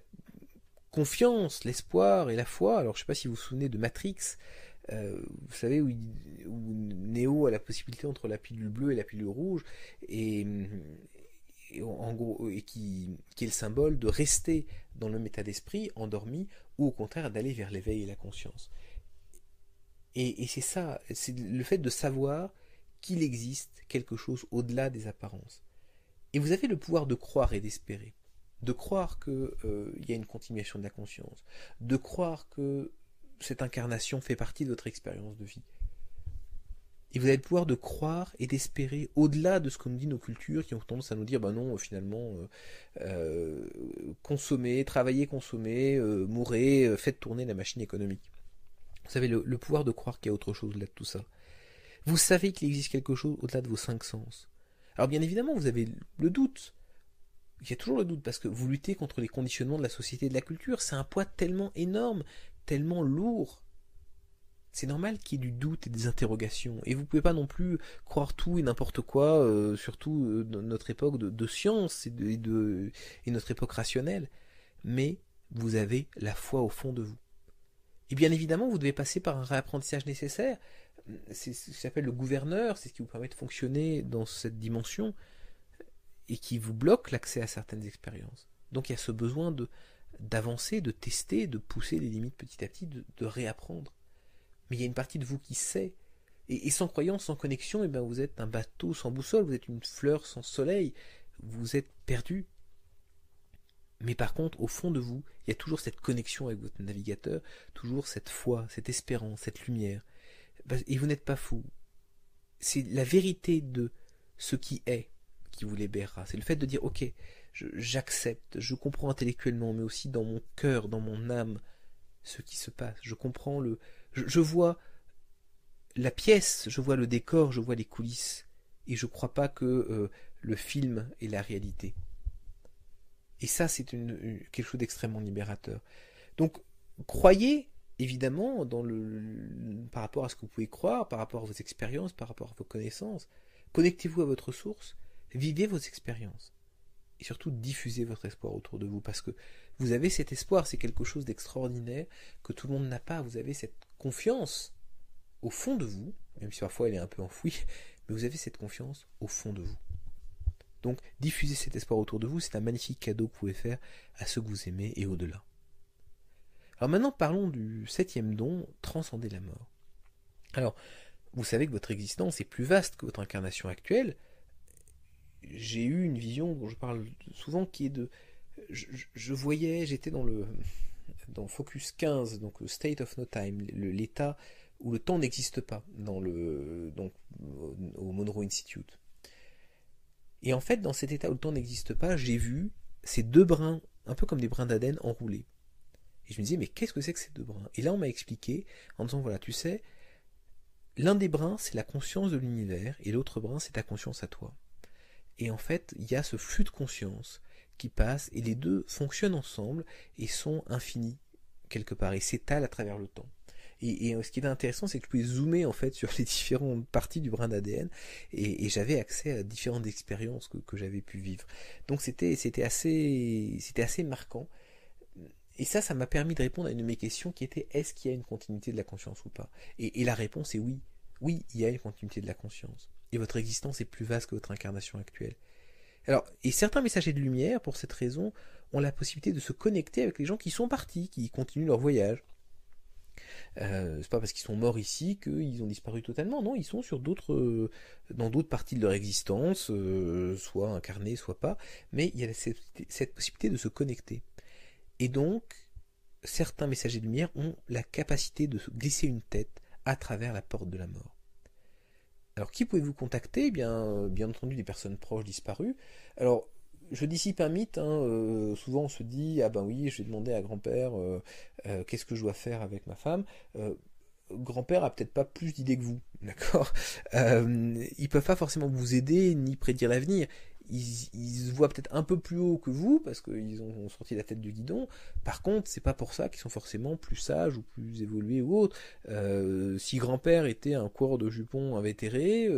confiance, l'espoir et la foi. Alors je ne sais pas si vous vous souvenez de Matrix, vous savez où Neo a la possibilité entre la pilule bleue et la pilule rouge, et en gros, et qui est le symbole de rester dans le même état d'esprit, endormi, ou au contraire d'aller vers l'éveil et la conscience. Et c'est ça, c'est le fait de savoir qu'il existe quelque chose au-delà des apparences. Et vous avez le pouvoir de croire et d'espérer. De croire qu'il y a une continuation de la conscience, de croire que cette incarnation fait partie de votre expérience de vie. Et vous avez le pouvoir de croire et d'espérer au-delà de ce que nous disent nos cultures qui ont tendance à nous dire non, finalement, consommez, travaillez, consommez, mourrez, faites tourner la machine économique. Vous avez le pouvoir de croire qu'il y a autre chose au-delà de tout ça. Vous savez qu'il existe quelque chose au-delà de vos 5 sens. Alors bien évidemment, vous avez le doute. Il y a toujours le doute, parce que vous luttez contre les conditionnements de la société et de la culture. C'est un poids tellement énorme, tellement lourd. C'est normal qu'il y ait du doute et des interrogations. Et vous ne pouvez pas non plus croire tout et n'importe quoi, surtout dans notre époque de science et notre époque rationnelle. Mais vous avez la foi au fond de vous. Et bien évidemment, vous devez passer par un réapprentissage nécessaire. C'est ce qui s'appelle le gouverneur, c'est ce qui vous permet de fonctionner dans cette dimension et qui vous bloque l'accès à certaines expériences. Donc il y a ce besoin d'avancer, de tester, de pousser les limites petit à petit, de réapprendre. Mais il y a une partie de vous qui sait. Et sans croyance, sans connexion, et ben vous êtes un bateau sans boussole, vous êtes une fleur sans soleil, vous êtes perdu. Mais par contre, au fond de vous, il y a toujours cette connexion avec votre navigateur, toujours cette foi, cette espérance, cette lumière. Et vous n'êtes pas fou. C'est la vérité de ce qui est qui vous libérera. C'est le fait de dire, ok, j'accepte, je comprends intellectuellement, mais aussi dans mon cœur, dans mon âme, ce qui se passe. Je comprends je vois la pièce, je vois le décor, je vois les coulisses. Et je ne crois pas que le film est la réalité. Et ça, c'est quelque chose d'extrêmement libérateur. Donc, croyez, évidemment, par rapport à ce que vous pouvez croire, par rapport à vos expériences, par rapport à vos connaissances. Connectez-vous à votre source, vivez vos expériences. Et surtout, diffusez votre espoir autour de vous, parce que vous avez cet espoir, c'est quelque chose d'extraordinaire que tout le monde n'a pas. Vous avez cette confiance au fond de vous, même si parfois elle est un peu enfouie, mais vous avez cette confiance au fond de vous. Donc, diffuser cet espoir autour de vous, c'est un magnifique cadeau que vous pouvez faire à ceux que vous aimez et au-delà. Alors maintenant, parlons du 7e don, transcender la mort. Alors, vous savez que votre existence est plus vaste que votre incarnation actuelle. J'ai eu une vision dont je parle souvent qui est de... j'étais dans Focus 15, donc le State of No Time, l'état où le temps n'existe pas, au Monroe Institute. Et en fait, dans cet état où le temps n'existe pas, j'ai vu ces deux brins, un peu comme des brins d'Aden enroulés. Et je me disais, mais qu'est-ce que c'est que ces deux brins? Et là, on m'a expliqué, en disant, voilà, tu sais, l'un des brins, c'est la conscience de l'univers, et l'autre brin, c'est ta conscience à toi. Et en fait, il y a ce flux de conscience qui passe, et les deux fonctionnent ensemble, et sont infinis, quelque part, et s'étalent à travers le temps. Et ce qui est intéressant, c'est que je pouvais zoomer en fait sur les différentes parties du brin d'ADN et j'avais accès à différentes expériences que j'avais pu vivre. Donc c'était assez marquant. Et ça m'a permis de répondre à une de mes questions qui était est-ce qu'il y a une continuité de la conscience ou pas? Et la réponse est oui. Oui, il y a une continuité de la conscience. Et votre existence est plus vaste que votre incarnation actuelle. Alors, et certains messagers de lumière, pour cette raison, ont la possibilité de se connecter avec les gens qui sont partis, qui continuent leur voyage. C'est pas parce qu'ils sont morts ici qu'ils ont disparu totalement, non, ils sont dans d'autres parties de leur existence, soit incarnés, soit pas, mais il y a cette possibilité de se connecter. Et donc, certains messagers de lumière ont la capacité de glisser une tête à travers la porte de la mort. Alors, qui pouvez-vous contacter? Bien entendu, des personnes proches disparues. Alors, je dissipe un mythe, souvent on se dit, ah ben oui, je vais demander à grand-père qu'est-ce que je dois faire avec ma femme. Grand-père a peut-être pas plus d'idées que vous, d'accord? Ils peuvent pas forcément vous aider ni prédire l'avenir. Ils se voient peut-être un peu plus haut que vous parce qu'ils ont sorti la tête du guidon. Par contre, c'est pas pour ça qu'ils sont forcément plus sages ou plus évolués ou autres. Si grand-père était un coureur de jupons invétéré,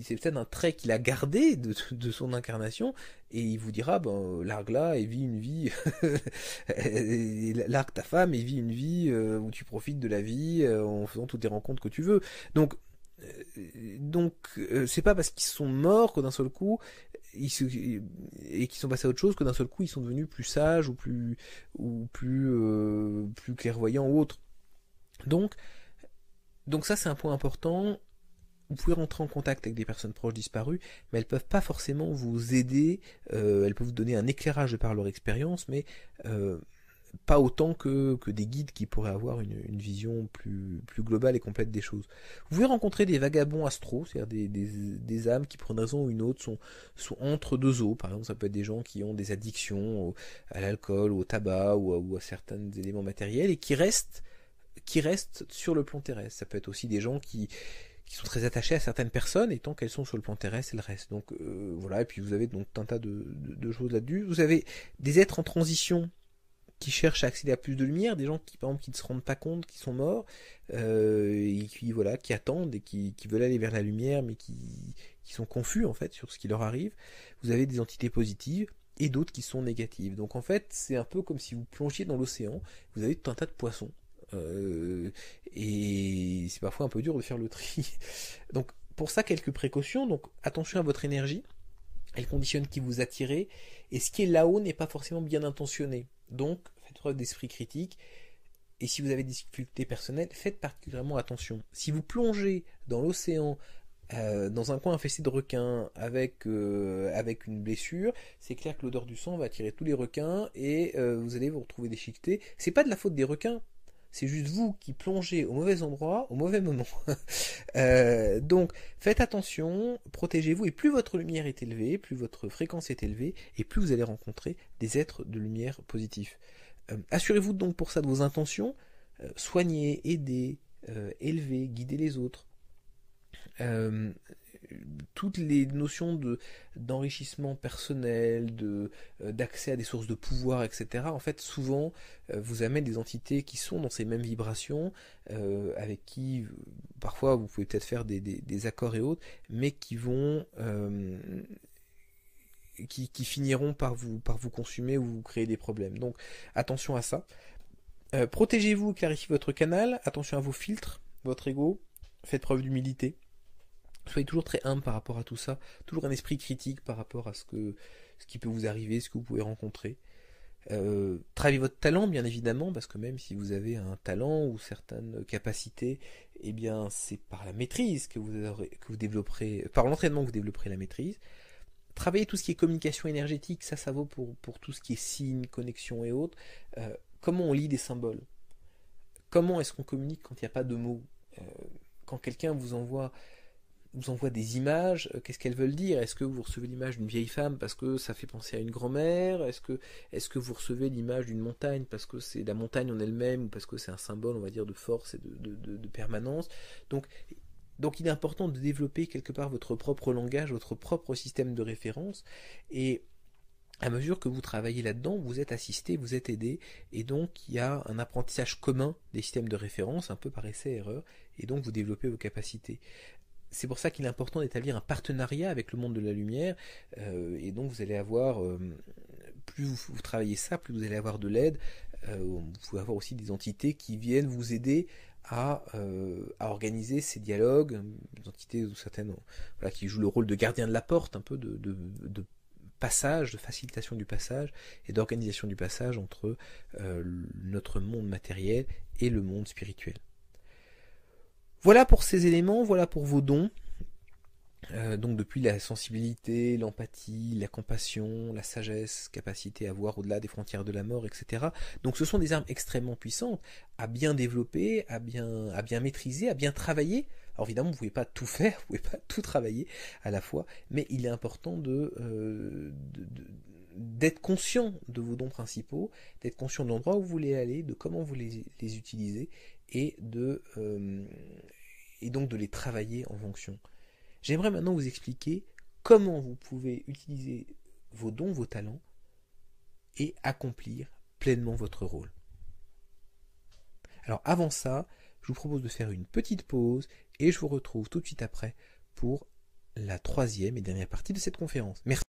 c'est peut-être un trait qu'il a gardé de son incarnation et il vous dira largue-la et vis une vie largue ta femme et vis une vie où tu profites de la vie en faisant toutes les rencontres que tu veux. Donc c'est pas parce qu'ils sont morts que d'un seul coup et qu'ils sont passés à autre chose que d'un seul coup ils sont devenus plus sages ou plus clairvoyants ou autres. Donc ça c'est un point important. Vous pouvez rentrer en contact avec des personnes proches disparues, mais elles peuvent pas forcément vous aider. Elles peuvent vous donner un éclairage de par leur expérience, mais pas autant que des guides qui pourraient avoir une vision plus globale et complète des choses. Vous pouvez rencontrer des vagabonds astraux, c'est-à-dire des âmes qui, pour une raison ou une autre, sont entre deux eaux. Par exemple, ça peut être des gens qui ont des addictions à l'alcool, au tabac ou à certains éléments matériels et qui restent sur le plan terrestre. Ça peut être aussi des gens qui sont très attachés à certaines personnes et tant qu'elles sont sur le plan terrestre, elles restent. Donc voilà, et puis vous avez donc un tas de choses là-dessus. Vous avez des êtres en transition qui cherchent à accéder à plus de lumière, des gens qui, par exemple, qui ne se rendent pas compte qu'ils sont morts, et qui attendent et qui veulent aller vers la lumière, mais qui sont confus, en fait, sur ce qui leur arrive. Vous avez des entités positives et d'autres qui sont négatives. Donc, en fait, c'est un peu comme si vous plongiez dans l'océan, vous avez tout un tas de poissons. et c'est parfois un peu dur de faire le tri. Donc pour ça, quelques précautions. Donc attention à votre énergie, elle conditionne qui vous attirez, et ce qui est là-haut n'est pas forcément bien intentionné. Donc faites preuve d'esprit critique, et si vous avez des difficultés personnelles, faites particulièrement attention. Si vous plongez dans l'océan, dans un coin infesté de requins avec une blessure, c'est clair que l'odeur du sang va attirer tous les requins et vous allez vous retrouver déchiqueté. C'est pas de la faute des requins, c'est juste vous qui plongez au mauvais endroit au mauvais moment. Donc faites attention, protégez-vous, et plus votre lumière est élevée, plus votre fréquence est élevée, et plus vous allez rencontrer des êtres de lumière positifs. Assurez-vous donc pour ça de vos intentions, soignez, aidez, élevez, guidez les autres. Toutes les notions d'enrichissement personnel, d'accès à des sources de pouvoir, etc., en fait, souvent, vous amènent des entités qui sont dans ces mêmes vibrations, avec qui, parfois, vous pouvez peut-être faire des accords et autres, mais qui vont... qui finiront par vous consumer ou vous créer des problèmes. Donc, attention à ça. Protégez-vous, clarifiez votre canal, attention à vos filtres, votre ego, faites preuve d'humilité. Soyez toujours très humble par rapport à tout ça, toujours un esprit critique par rapport à ce qui peut vous arriver, ce que vous pouvez rencontrer. Travaillez votre talent, bien évidemment, parce que même si vous avez un talent ou certaines capacités, eh bien c'est par la maîtrise que vous développerez, par l'entraînement que vous développerez la maîtrise. Travaillez tout ce qui est communication énergétique, ça vaut pour tout ce qui est signes, connexions et autres. Comment on lit des symboles? Comment est-ce qu'on communique quand il n'y a pas de mots? Quand quelqu'un vous envoie des images, qu'est-ce qu'elles veulent dire? Est-ce que vous recevez l'image d'une vieille femme parce que ça fait penser à une grand-mère? Est-ce que vous recevez l'image d'une montagne parce que c'est la montagne en elle-même, ou parce que c'est un symbole, on va dire, de force et de permanence? Donc il est important de développer quelque part votre propre langage, votre propre système de référence, et à mesure que vous travaillez là-dedans, vous êtes assisté, vous êtes aidé, et donc il y a un apprentissage commun des systèmes de référence, un peu par essai-erreur, et donc vous développez vos capacités. C'est pour ça qu'il est important d'établir un partenariat avec le monde de la lumière, et donc vous allez avoir, plus vous travaillez ça, plus vous allez avoir de l'aide. Vous pouvez avoir aussi des entités qui viennent vous aider à organiser ces dialogues, des entités ou certaines, voilà, qui jouent le rôle de gardien de la porte, un peu de passage, de facilitation du passage et d'organisation du passage entre notre monde matériel et le monde spirituel. Voilà pour ces éléments, voilà pour vos dons. Donc depuis la sensibilité, l'empathie, la compassion, la sagesse, capacité à voir au-delà des frontières de la mort, etc. Donc ce sont des armes extrêmement puissantes à bien développer, à bien maîtriser, à bien travailler. Alors évidemment, vous ne pouvez pas tout faire, vous ne pouvez pas tout travailler à la fois, mais il est important d'être conscient de vos dons principaux, d'être conscient de l'endroit où vous voulez aller, de comment vous les utilisez, et donc de les travailler en fonction. J'aimerais maintenant vous expliquer comment vous pouvez utiliser vos dons, vos talents, et accomplir pleinement votre rôle. Alors avant ça, je vous propose de faire une petite pause, et je vous retrouve tout de suite après pour la troisième et dernière partie de cette conférence. Merci.